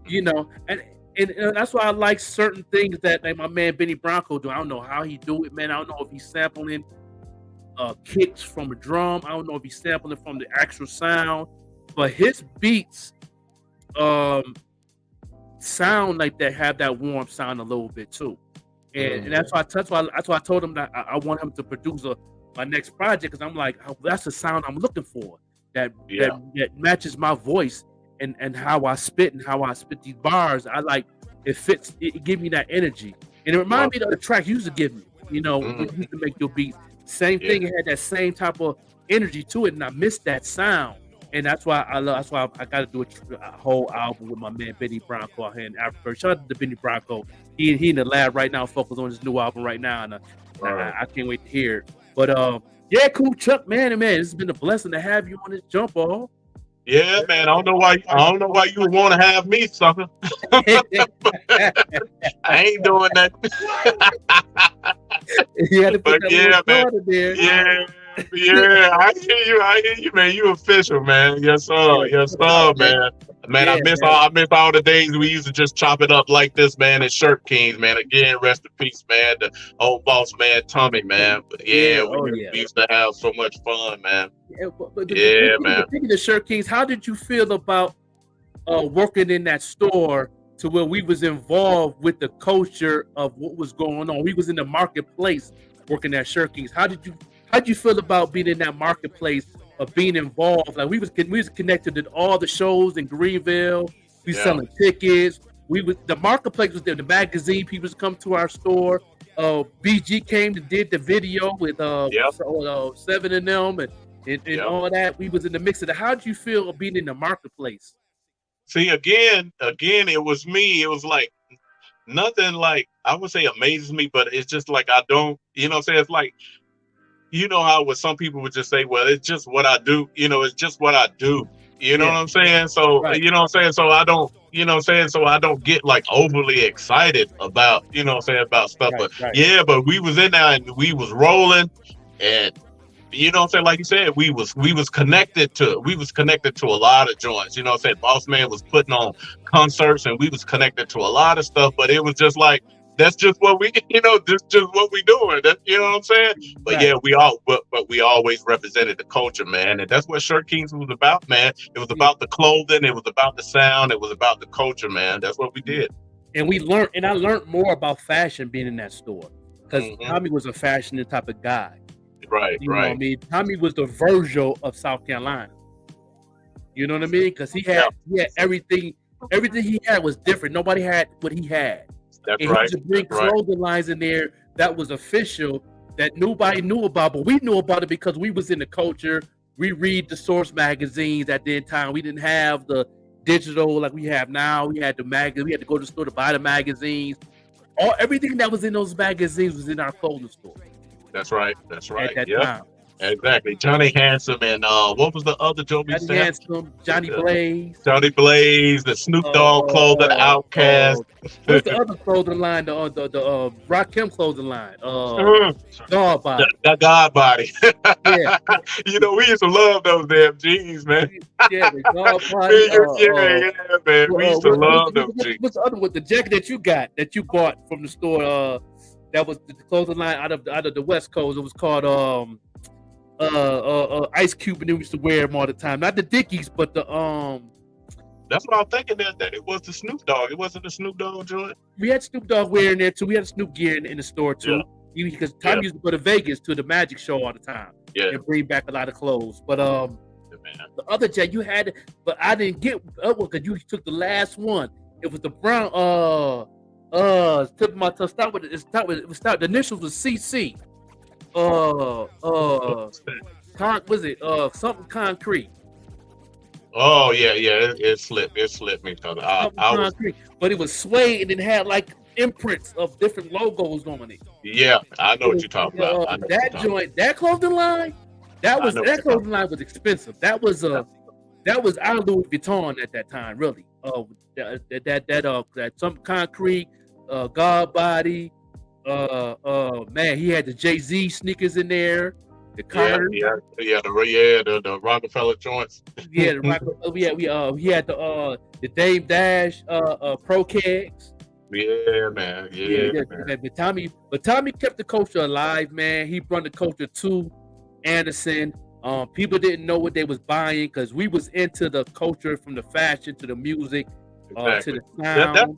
and that's why I like certain things that like my man Benny Bronco do. I don't know how he do it, man. I don't know if he's sampling kicks from a drum. I don't know if he's sampling from the actual sound, but his beats sound like they have that warm sound a little bit too. And that's why I told him that I want him to produce my next project, because I'm like, that's the sound I'm looking for. That matches my voice and how I spit and how I spit these bars. I like it fits. It give me that energy, and it reminds me of the track you used to give me. When you used to make your beats. Same thing. It had that same type of energy to it, and I missed that sound. And that's why I got to do a whole album with my man Benny Bronco out here in Africa. Shout out to Benny Bronco. He in the lab right now, focused on his new album right now, and I can't wait to hear it. But cool, Chuck, man, it's been a blessing to have you on this jump ball. Yeah, man. I don't know why you would want to have me, sucker. I ain't doing that. You had to put that man. There. Yeah. I hear you, man. You official, man. Yes, sir, man. Man, I miss all the days we used to just chop it up like this, man. At Shirt Kings, man. Again, rest in peace, man. The old boss man, Tommy, man. But we used to have so much fun, man. Man. Speaking of Shirt Kings, how did you feel about working in that store to where we was involved with the culture of what was going on? We was in the marketplace working at Shirt Kings. How did you feel about being in that marketplace, of being involved? Like we was connected to all the shows in Greenville. We selling tickets. The marketplace was there. The magazine people was come to our store. BG came and did the video with Seven and them and all that. We was in the mix of that. How did you feel of being in the marketplace? See, again, it was me. It was like nothing like, I would say amazes me, but it's just like I don't, it's like, how what some people would just say, well, it's just what I do, it's just what I do. You know what I'm saying? So, So I don't, so I don't get like overly excited about, about stuff. But we was in there and we was rolling, and like you said, we was connected to a lot of joints. Boss Man was putting on concerts and we was connected to a lot of stuff, but it was just like, that's just what we, just what we doing. That, you know what I'm saying? But we always represented the culture, man. And that's what Shirt Kings was about, man. It was about the clothing. It was about the sound. It was about the culture, man. That's what we did. And I learned more about fashion being in that store, because Tommy was a fashion type of guy. Right. Know what I mean? Tommy was the Virgil of South Carolina. You know what I mean? Because he had everything. Everything he had was different. Nobody had what he had. That's and right. He bring clothing lines in there that was official, that nobody knew about, but we knew about it because we was in the culture. We read the source magazines at the time. We didn't have the digital like we have now. We had the magazine. We had to go to the store to buy the magazines. Everything that was in those magazines was in our clothing store. That's right. At that time. Exactly. Johnny Handsome and what was the other Joe B. Johnny Sam? Handsome, Johnny Blaze. Johnny Blaze, the Snoop Dogg clothing, Outkast. What's the other clothing line? The Rakim clothing line. God Body. The God Body. Yeah. You know, we used to love those damn jeans, man. Yeah, the God Body. Yeah, man. We used to love those jeans. What's the other with the jacket that you bought from the store? That was the clothing line out of the West Coast. It was called Ice Cube, and they used to wear them all the time. Not the Dickies, but the That's what I'm thinking. That it was the Snoop Dogg. It wasn't the Snoop Dogg joint. We had Snoop Dogg wearing there too. We had Snoop gear in the store too. Because Tom used to go to Vegas to the magic show all the time. Yeah. And bring back a lot of clothes. But the other jet you had, but I didn't get because you took the last one. It was the brown tip of my tongue. The initials was CC. Was it something concrete? Oh yeah, it slipped me. But it was suede and it had like imprints of different logos on it. Yeah, I know what you're talking about. That clothing line, that clothing line was expensive. That was our Louis Vuitton at that time, really. That some concrete, God Body. Man, he had the Jay-Z sneakers in there. The Carter. The Rockefeller joints. Yeah, the Rockefeller. We had the Dame Dash Pro Kegs. Yeah, man. Man. But Tommy kept the culture alive, man. He brought the culture to Anderson. People didn't know what they was buying because we was into the culture, from the fashion to the music. Exactly. To the sound.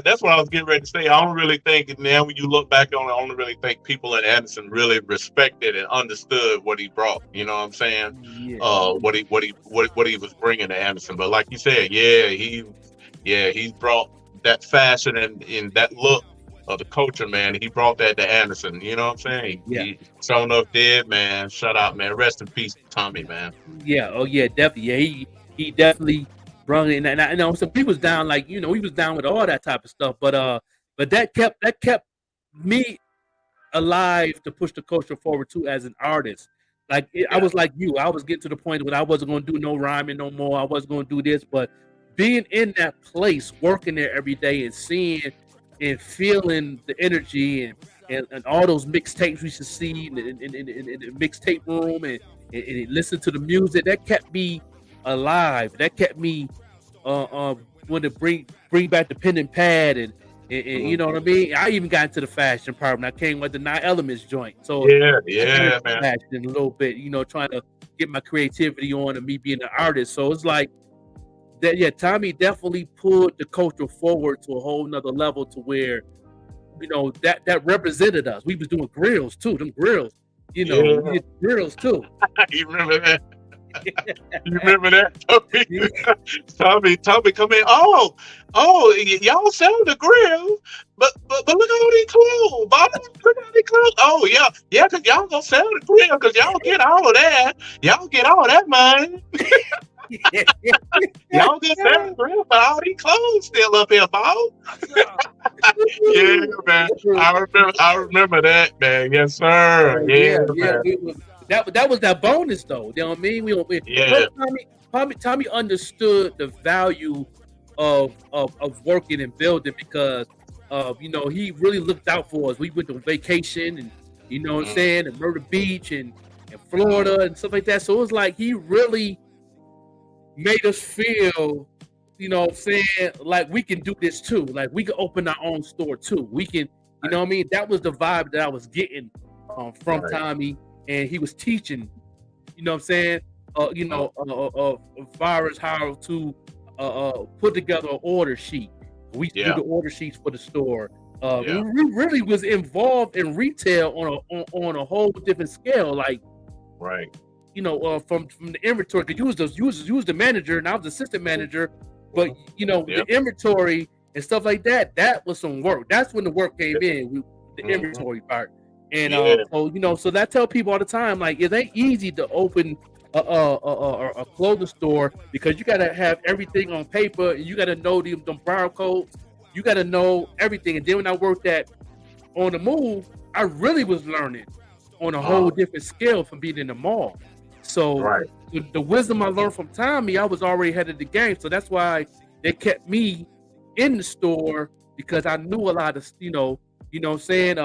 That's what I was getting ready to say. I don't really think now when you look back on it, I don't really think people in Anderson really respected and understood what he brought. You know what I'm saying? Yeah. What he was bringing to Anderson. But like you said, he brought that fashion and that look of the culture, man. He brought that to Anderson. You know what I'm saying? He sure enough did, man. Shout out, man. Rest in peace, Tommy, man. Yeah. Oh yeah, definitely. Yeah, he definitely brought it. And I know some people was down, like, he was down with all that type of stuff. But that kept me alive to push the culture forward too as an artist. Like I was like you. I was getting to the point where I wasn't going to do no rhyming no more. I wasn't going to do this, but being in that place, working there every day, and seeing and feeling the energy and all those mixtapes we used to see in the mixtape room and listen to the music, that kept me alive. That kept me want to bring back the pen and pad and you know what I mean. I even got into the fashion part when I came with the 9 Elements joint. So man, fashion a little bit, trying to get my creativity on and me being an artist. So it's like that. Yeah, Tommy definitely pulled the culture forward to a whole nother level, to where that represented us. We was doing grills too. Them grills, we did grills too. You remember that? You remember that? Tommy come in. Oh, y'all sell the grill, but look at all these clothes, Bob. Look at all these clothes. Oh yeah, cause y'all gonna sell the grill, cause y'all get all of that. Y'all get all that money. Y'all get that grill, but all these clothes still up here, Bob. Yeah, man. I remember that, man. Yes, sir. Yeah. That was that bonus, though. You know what I mean? Tommy understood the value of working and building, because he really looked out for us. We went on vacation, and you know what I'm saying, and Myrtle Beach and Florida and stuff like that. So it was like he really made us feel, like we can do this too. Like we can open our own store too. We can, you know what I mean? That was the vibe that I was getting from Tommy. And he was teaching, virus how to put together an order sheet. We used to do the order sheets for the store. We really was involved in retail on a whole different scale. Like, from the inventory, because you was the manager and I was the assistant manager, but the inventory and stuff like that. That was some work. That's when the work came in. The inventory part. And so that I tell people all the time, like, it ain't easy to open a clothing store, because you gotta have everything on paper, and you gotta know them barcodes, you gotta know everything. And then when I worked on the move, I really was learning on a whole different scale from being in the mall. So the wisdom I learned from Tommy, I was already ahead of the game. So that's why they kept me in the store, because I knew a lot of, you know what I'm saying,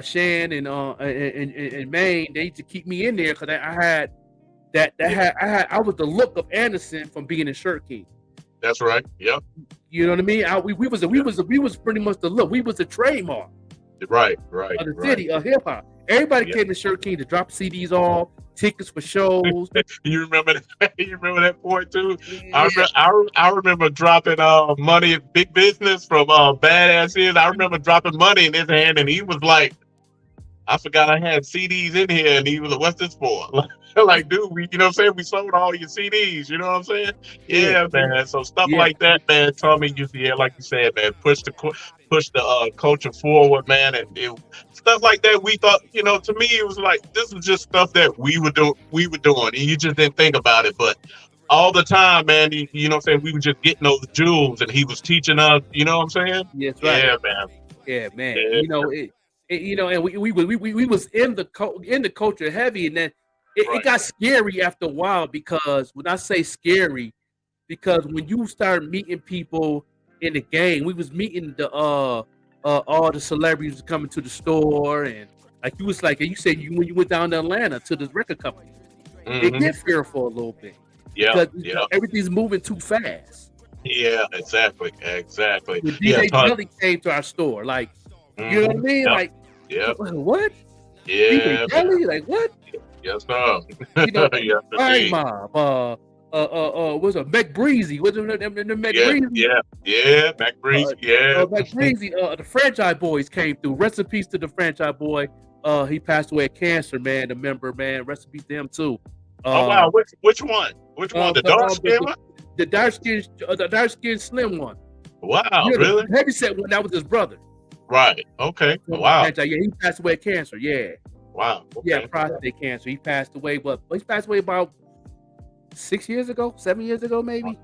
Shan and Maine, they used to keep me in there because I had I was the look of Anderson from being in Shirt King. That's right. Yep. You know what I mean? We was pretty much the look. We was the trademark. Right. Of the city of hip hop. Everybody came to Shirt King to drop CDs off, tickets for shows. You remember that? You remember that point too? Yeah. I remember dropping money at Big Business from Badass Is. I remember dropping money in his hand, and he was like, I forgot I had CDs in here, and he was like, what's this for? Like, dude, you know what I'm saying? We sold all your CDs, you know what I'm saying? Yeah, man. So stuff like that, man. Tommy used to, like you said, man, push the culture forward, man, and stuff like that. We thought, you know, to me, it was like, this was just stuff that we were doing, and you just didn't think about it, but all the time, man, you know what I'm saying? We were just getting those jewels, and he was teaching us, you know what I'm saying? Yes, right. Yeah, man. Yeah, man. Yeah. You know, and we was in the culture heavy, and then it got scary after a while, because when I say scary, because when you start meeting people in the game, we was meeting the all the celebrities coming to the store, and like you was like, and you said when you went down to Atlanta to this record company, it get fearful a little bit. Yeah, because everything's moving too fast. Yeah, exactly. When DJ Jelly came to our store, like, you know what I mean? Like, what? Yeah, DJ Jelly, like what? Yes, sir. You know, Fire Mob, what's a Mac Breezy? What's the Mac Breezy? Yeah, Mac Breezy, Mac Breezy, the Franchise Boys came through. Rest in peace to the Franchise Boy. He passed away of cancer, man. The member, man. Rest in peace to him too. Oh wow, which one? Which one? The dark skin one? The dark skin slim one. Wow, really? The heavyset one, that was his brother. Right. Okay. Wow. Yeah, he passed away of cancer. Yeah. Wow. Okay. Yeah, prostate cancer. He passed away, but he passed away about 7 years ago, maybe.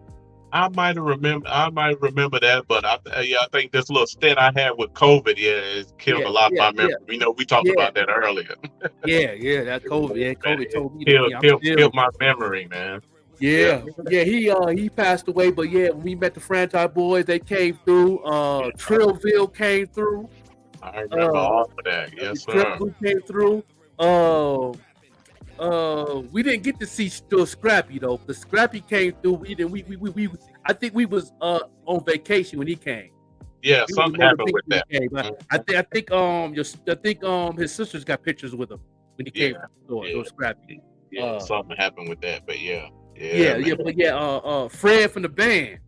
I might remember that, but I think this little stint I had with COVID, it killed a lot of my memory. You know, we talked about that earlier. That COVID. Yeah, COVID told me killed my memory, man. Yeah. He passed away, but we met the Franchise Boys. They came through. Trillville came through. I remember all of that. Yes, sir. Trillville came through. We didn't get to see still Scrappy though. The Scrappy came through. I think we was on vacation when he came. Yeah, something happened with that. I think his sisters got pictures with him when he came to the store. It was Scrappy. Yeah, something happened with that, but Fred from the band.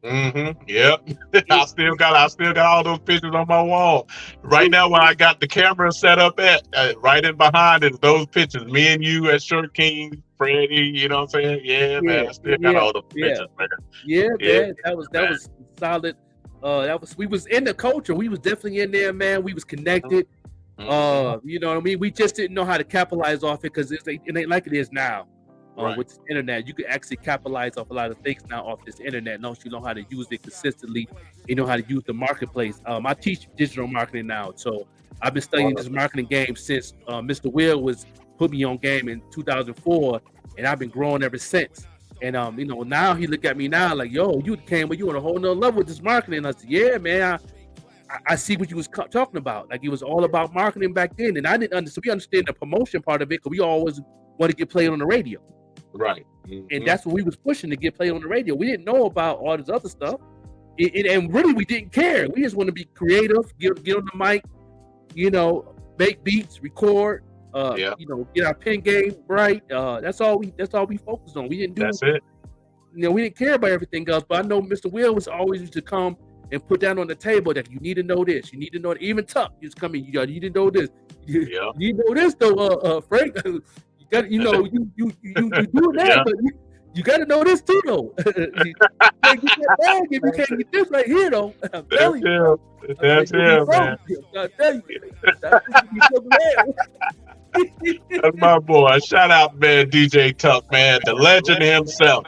Yep. I still got all those pictures on my wall. Right now, where I got the camera set up at, right in behind is those pictures. Me and you at Shirt King, Freddie. You know what I'm saying? Yeah, man. I still got all those pictures, man. Man. That was solid. We was in the culture. We was definitely in there, man. We was connected. You know what I mean? We just didn't know how to capitalize off it because it ain't like it is now. With the internet, you can actually capitalize off a lot of things now off this internet. Once you know how to use it consistently, you know how to use the marketplace. I teach digital marketing now, so I've been studying this marketing game since Mr. Will put me on game in 2004, and I've been growing ever since. And you know, now he look at me now like, yo, you on a whole nother level with this marketing. I said, yeah, man, I see what you was talking about. Like, it was all about marketing back then, and I didn't understand. We understand the promotion part of it because we always want to get played on the radio. Right. And that's what we was pushing to get played on the radio. We didn't know about all this other stuff. And really, we didn't care. We just want to be creative, get on the mic, you know, make beats, record, you know, get our pen game right. That's all we focused on. We didn't do that's it. You know, we didn't care about everything else. But I know Mr. Will was always used to come and put down on the table that you need to know this. You need to know it. Even Tuck used to come in. You need to know this. You need to know this though, Frank. You know, you do that, but you got to know this too, though. You can't get that bag if you can't get this right here, though. I'm telling you. That's him, man. I tell you. That's my boy. Shout out, man, DJ Tuck, man, the legend himself.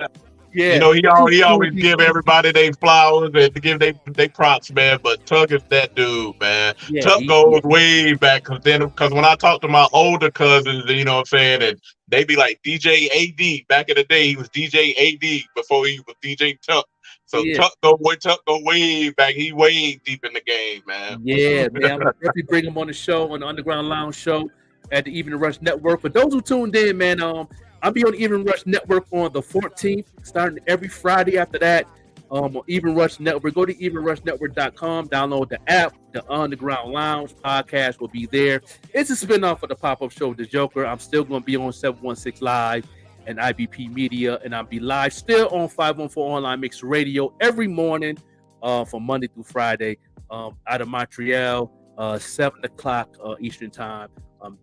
Yeah. You know, he always give everybody their flowers and to give they props, man. But Tuck is that dude, man. Yeah, Tuck goes way back because when I talk to my older cousins, you know what I'm saying, and they be like DJ AD. Back in the day, he was DJ AD before he was DJ Tuck. So yeah. Tuck go way back. He way deep in the game, man. Yeah, man. I'm gonna definitely bring him on the show, on the Underground Lounge show at the Evening Rush Network. For those who tuned in, man, I'll be on the Evening Rush Network on the 14th, starting every Friday after that. On Evening Rush Network, go to evenrushnetwork.com, download the app. The Underground Lounge podcast will be there. It's a spinoff of the pop-up show, The Joker. I'm still going to be on 716 Live and IBP Media, and I'll be live still on 514 Online Mix Radio every morning from Monday through Friday out of Montreal, 7 o'clock Eastern Time. I'm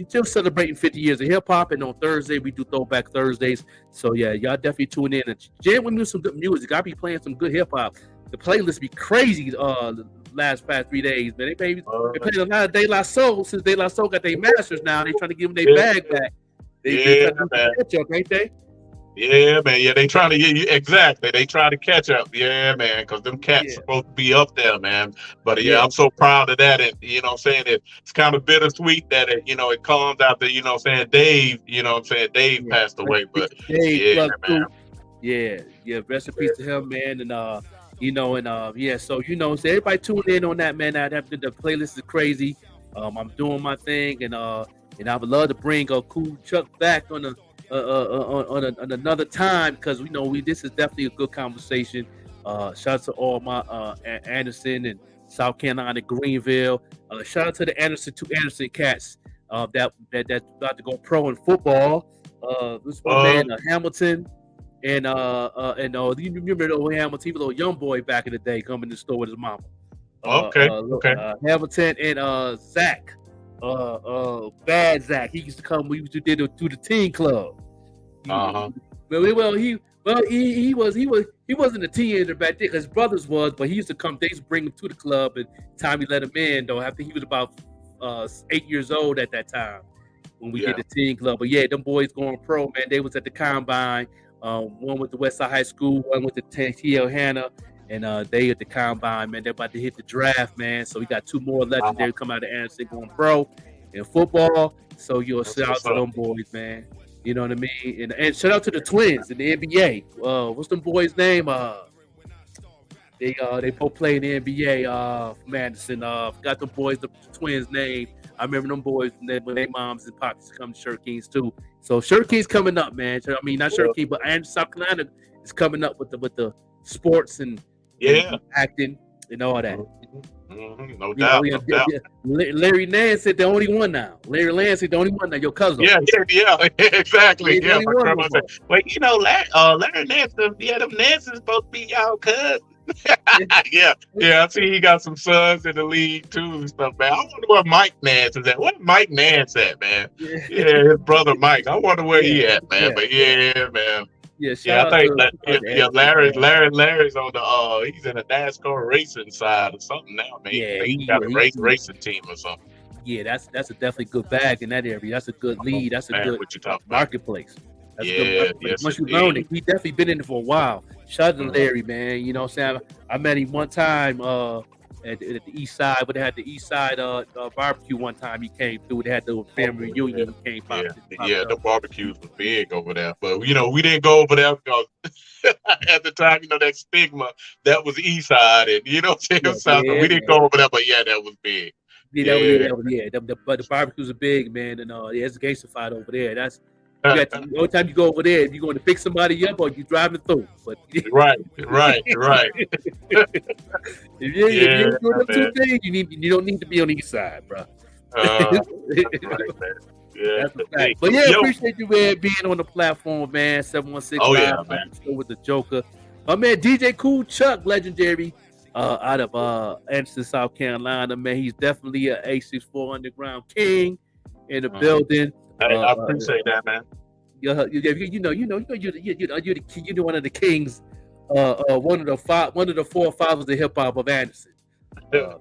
still celebrating 50 years of hip hop, and on Thursday we do Throwback Thursdays. So yeah, y'all definitely tune in and jam with me with some good music. I'll be playing some good hip hop. The playlist be crazy. The past 3 days, man. They played a lot of De La Soul since De La Soul got their masters now. They trying to give them their bag back. They trying to catch up, ain't they? Yeah, man. Yeah, they trying to exactly. They trying to catch up. Yeah, man, because them cats supposed to be up there, man. But yeah, I'm so proud of that. And you know what I'm saying, it's kind of bittersweet that it comes after, you know what I'm saying, Dave, Dave passed away. But Dave, man. Yeah, rest in peace to him, man. And so so everybody tune in on that, man. The playlist is crazy. I'm doing my thing, and I would love to bring Cool Chuck back on another time, because this is definitely a good conversation. Shout out to all my Anderson and South Carolina, Greenville. Shout out to the two Anderson cats that's about to go pro in football. This one man Hamilton and you remember the old Hamilton, he was a little young boy back in the day, coming to the store with his mama. Hamilton and Zach. Bad Zach. He used to come. We used to do the teen club. He wasn't a teenager back then, because his brothers was, but he used to come. They used to bring him to the club, and Tommy let him in though. After he was about 8 years old at that time when we did the teen club. But yeah, them boys going pro, man. They was at the combine. One with the Westside High School, one with the TL Hannah. And they at the combine, man. They're about to hit the draft, man. So we got 2 more legendary come out of Anderson going pro in football. So shout out to them boys, man. You know what I mean? And shout out to the twins in the NBA. What's them boys' name? They both play in the NBA from Anderson. Forgot them boys, the twins' name. I remember them boys when their moms and pops come to Shirt Kings too. So Shirt Kings coming up, man. I mean, not Shirt Kings, but Anderson, South Carolina is coming up with the sports and acting and all that. No doubt. Larry Nance said the only one now. Larry Nance said the only one now. Your cousin. Yeah, exactly. Yeah, but Larry Nance, them Nance is supposed to be y'all cousin. yeah. I see he got some sons in the league too and stuff, man. I wonder where Mike Nance is at. Where Mike Nance at, man? Yeah, his brother Mike. I wonder where he at, man. But man. I think Larry's on the he's in the NASCAR racing side or something now, man. He got a racing team or something. Yeah, that's a definitely good bag in that area. That's a good lead. That's a good marketplace. That's a good once you learn it, he definitely been in it for a while. Shout out to Larry, man. You know what I'm saying? I met him one time at the east side, but they had the east side barbecue one time. He came through. They had the family reunion. He came the barbecues were big over there. But we didn't go over there because at the time, that stigma, that was east side, and South. We didn't go over there, but that was big. But the barbecues are big, man, and there's a gangster fight over there. That's the only time you go over there, you're going to pick somebody up or you driving through. But right. If you're doing them 2 things, you don't need to be on the east side, bro. Right, man. Yeah, that's a fact. But appreciate you, man, being on the platform, man. 716 man. With the Joker. My man DJ Cool Chuck, legendary, out of Anderson, South Carolina, man. He's definitely a 864 Underground king in the building. I appreciate that, man. You're one of the kings, one of the 4 fathers of hip hop of Anderson. Man.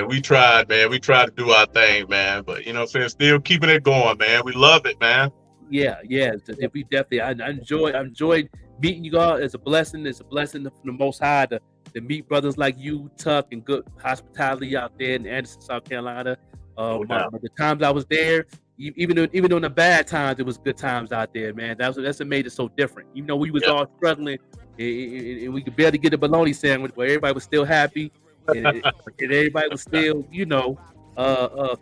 We tried to do our thing, man. But still keeping it going, man. We love it, man. Yeah. We definitely. I enjoyed meeting you all. It's a blessing. It's a blessing from the Most High to meet brothers like you, Tuck, and good hospitality out there in Anderson, South Carolina. The times I was there, even though in the bad times, it was good times out there, man. That's what made it so different. Even though we was all struggling, and we could barely get a bologna sandwich, but everybody was still happy, and everybody was still,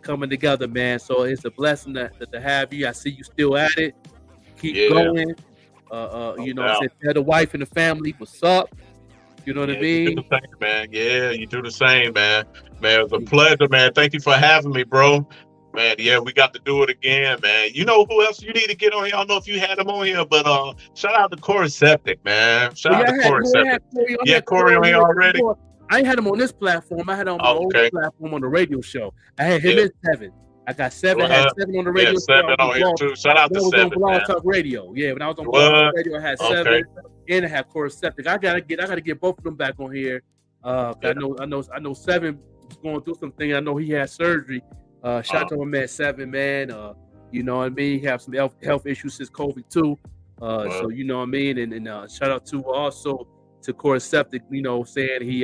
coming together, man. So it's a blessing to have you. I see you still at it. Keep going. Tell the wife and the family what's up. You know what I mean? You do the same, man. Yeah, you do the same, man. Man, it was a pleasure, man. Thank you for having me, bro. Man, yeah, we got to do it again, man. You know who else you need to get on here? I don't know if you had him on here, but shout out to Corey Septic, man. Shout out to Corey Septic. Yeah, Corey on here already. I ain't had him on this platform. I had him on my old platform on the radio show. I had him and Seven. I got Seven. I had Seven on the radio. Yeah, 7 on here too. Shout out to Seven. I was on Blog Talk Radio. Yeah, when I was on Blog Talk Radio, I had Seven and I had Corey Septic. I gotta get both of them back on here. I know Seven was going through something. I know he had surgery. Shout out to my man Seven, man. You know what I mean? He have some health issues since COVID too. So you know what I mean? And shout out to also to Corey Septic, saying he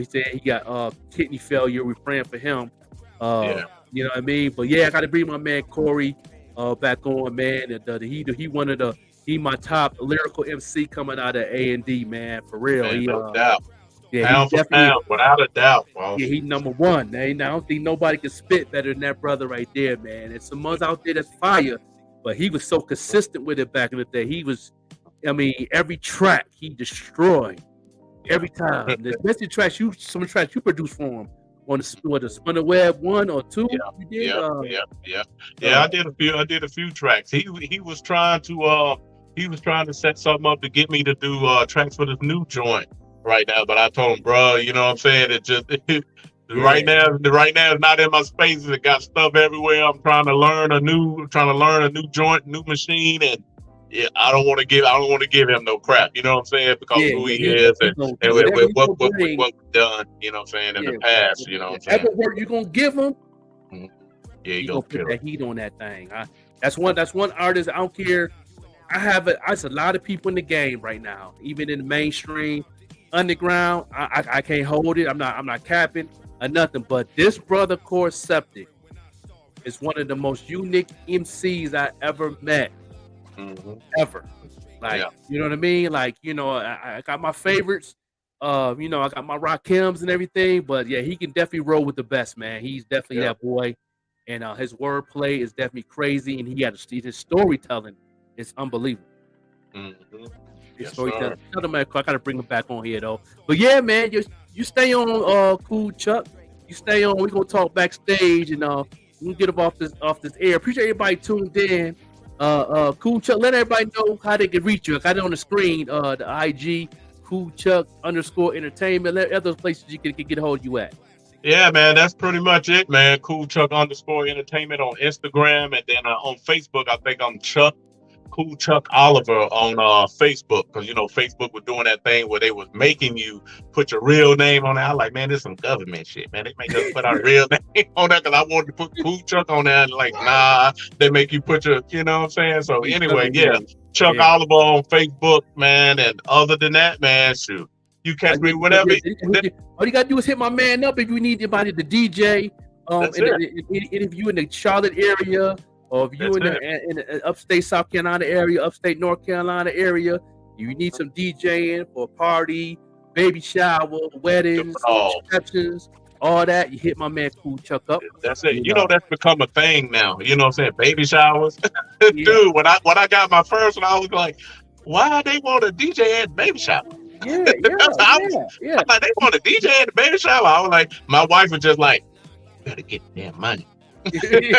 said he got kidney failure. We're praying for him. You know what I mean? But yeah, I got to bring my man Corey back on, man. And he my top lyrical MC coming out of A&D, man. For real. Man, no doubt. Yeah, pound for pound, without a doubt. Bro. Yeah, he number one. Man. I don't think nobody can spit better than that brother right there, man. And some others out there that's fire, but he was so consistent with it back in the day. He was, every track he destroyed every time. Especially some of the tracks you produced for him. On the Spinner Web 1 or 2, you did. I did a few tracks. He was trying to set something up to get me to do tracks for this new joint right now. But I told him, bro, you know what I'm saying? It just right now it's not in my spaces. It got stuff everywhere. I'm trying to learn a new joint, new machine, and I don't want to give him no crap, you know what I'm saying? Because who he is and what we've done, you know what I'm saying, in the past, you know what I'm saying? Whatever work you're gonna give him, you gonna put that heat on that thing. That's one artist. I don't care. There's a lot of people in the game right now, even in the mainstream, underground. I can't hold it. I'm not capping or nothing. But this brother Corey Septic is one of the most unique MCs I ever met. Ever. You know what I mean? I got my favorites. I got my Rakims and everything, but yeah, he can definitely roll with the best, man. He's definitely that boy, and his wordplay is definitely crazy, and his storytelling is unbelievable. His storytelling. Tell him, I gotta bring him back on here though. But yeah, man, you stay on, Cool Chuck. You stay on. We're gonna talk backstage, and we'll get him off this air. Appreciate everybody tuned in. Cool Chuck, let everybody know how they can reach you. I got it on the screen, the IG, Cool Chuck _entertainment. Let other places you can get a hold of you at. Yeah, man, that's pretty much it, man. Cool Chuck _entertainment on Instagram, and then on Facebook, I think I'm Cool Chuck Oliver on Facebook, because Facebook was doing that thing where they was making you put your real name on there. I like, man, this is some government shit, man. They make us put our real name on there because I wanted to put Cool Chuck on there, and nah, they make you put your, you know what I'm saying? So anyway, Chuck Oliver on Facebook, man. And other than that, man, shoot, you catch me whatever. All you gotta do is hit my man up if you need anybody to DJ. If you in the Charlotte area, or if you in the upstate South Carolina area, upstate North Carolina area, you need some DJing for a party, baby shower, weddings, receptions, all that, you hit my man Cool Chuck up. That's it. That's become a thing now. You know what I'm saying? Baby showers. Dude, when I got my first one, I was like, why they want a DJ at baby shower? Yeah. I'm like, they want a DJ at the baby shower. I was like, my wife was just like, you better get the damn money. So, you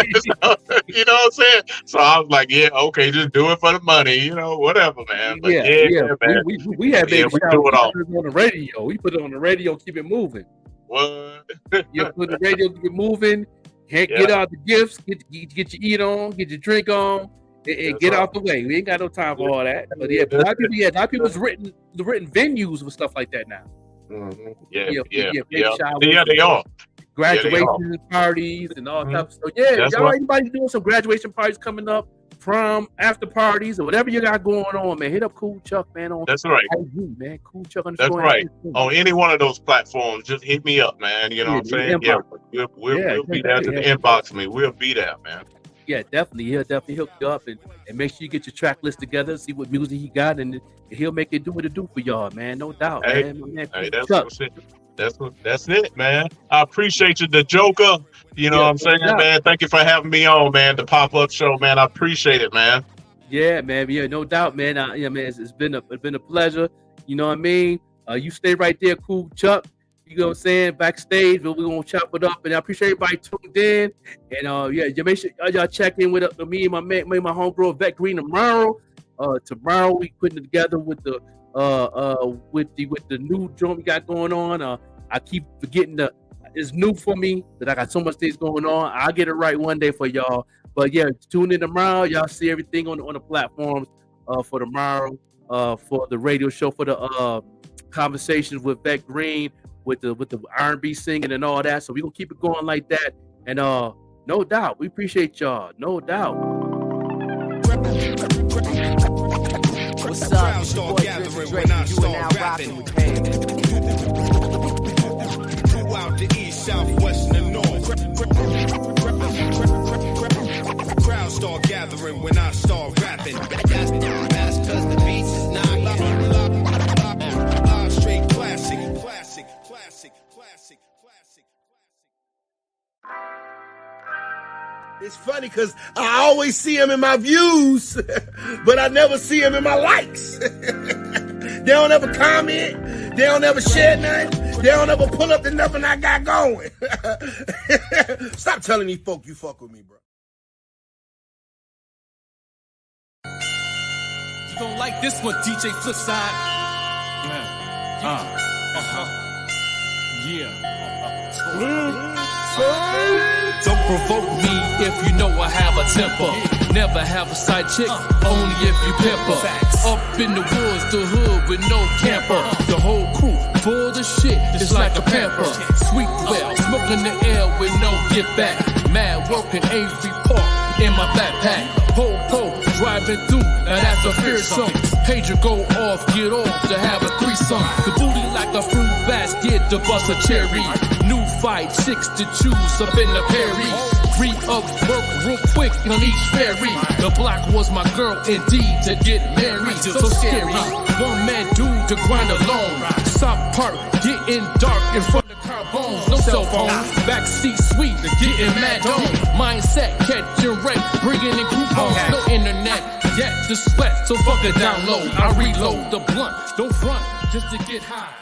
know what I'm saying? So I was like, yeah, okay, just do it for the money, whatever, man. But man. We had baby showers on the radio. We put it on the radio, keep it moving. What? You put the radio, keep it moving. Get out the gifts, get your eat on, get your drink on, and get out the way. We ain't got no time for all that. But a lot of people's written venues with stuff like that now. Baby showers, they are. Graduation parties and all types of stuff. Y'all anybody doing some graduation parties coming up prom after parties or whatever you got going on, man, hit up Cool Chuck, man. On That's right. IG, man. Cool Chuck. That's right. On any one of those platforms, just hit me up, man. You know what I'm saying? Yeah, we'll be there to inbox me. We'll be there, man. Yeah, definitely. He'll definitely hook you up and make sure you get your track list together, see what music he got, and he'll make it do what it do for y'all, man. No doubt, man. That's it, man. I appreciate you, the Joker. You know what I'm saying, man? Thank you for having me on, man. The pop-up show, man. I appreciate it, man. Yeah, man. Yeah, no doubt, man. Yeah, man. It's been a pleasure. You know what I mean? You stay right there, Cool Chuck. You know what I'm saying? Backstage, we're gonna chop it up, and I appreciate everybody tuned in. And you make sure y'all check in with me and my homegirl Vette Green tomorrow. Tomorrow we putting it together with the new joint we got going on. I keep forgetting it's new for me that I got so much things going on. I'll get it right one day for y'all. But yeah, tune in tomorrow. Y'all see everything on the platforms for tomorrow, for the radio show, for the conversations with Vette Green, with the R&B singing and all that. So we're gonna keep it going like that. And no doubt, we appreciate y'all. No doubt. What's up? It's your boy Drake. You are now rocking with Ham. Throughout the east, south, west, and north. Crowds start gathering when I start rapping. That's cause the beats is not straight classic. It's funny because I always see him in my views, but I never see him in my likes. They don't ever comment. They don't ever share nothing. They don't ever pull up the nothing I got going. Stop telling these folk you fuck with me, bro. You gon' like this one, DJ Flipside. Don't provoke me if you know I have a temper. Never have a side chick, only if you pepper. Up in the woods, the hood with no camper. The whole crew full of shit, it's like a pamper. Sweet well, smoking the air with no get back. Mad working Avery Park in my backpack. Po, driving through, now that's a fearsome. Pager go off, get off to have a threesome. The booty like a fruit basket to bust a cherry. New fight, chicks to choose up in the Perry. Free up work real quick on each ferry. The block was my girl indeed to get married. So scary, one man dude to grind alone. South Park, getting dark in front of car bones. No cell phone, backseat sweet, getting mad on. Mindset, catching rank, bringing in coupons. No internet yet to sweat, so fuck it down low. I reload the blunt, don't front just to get high.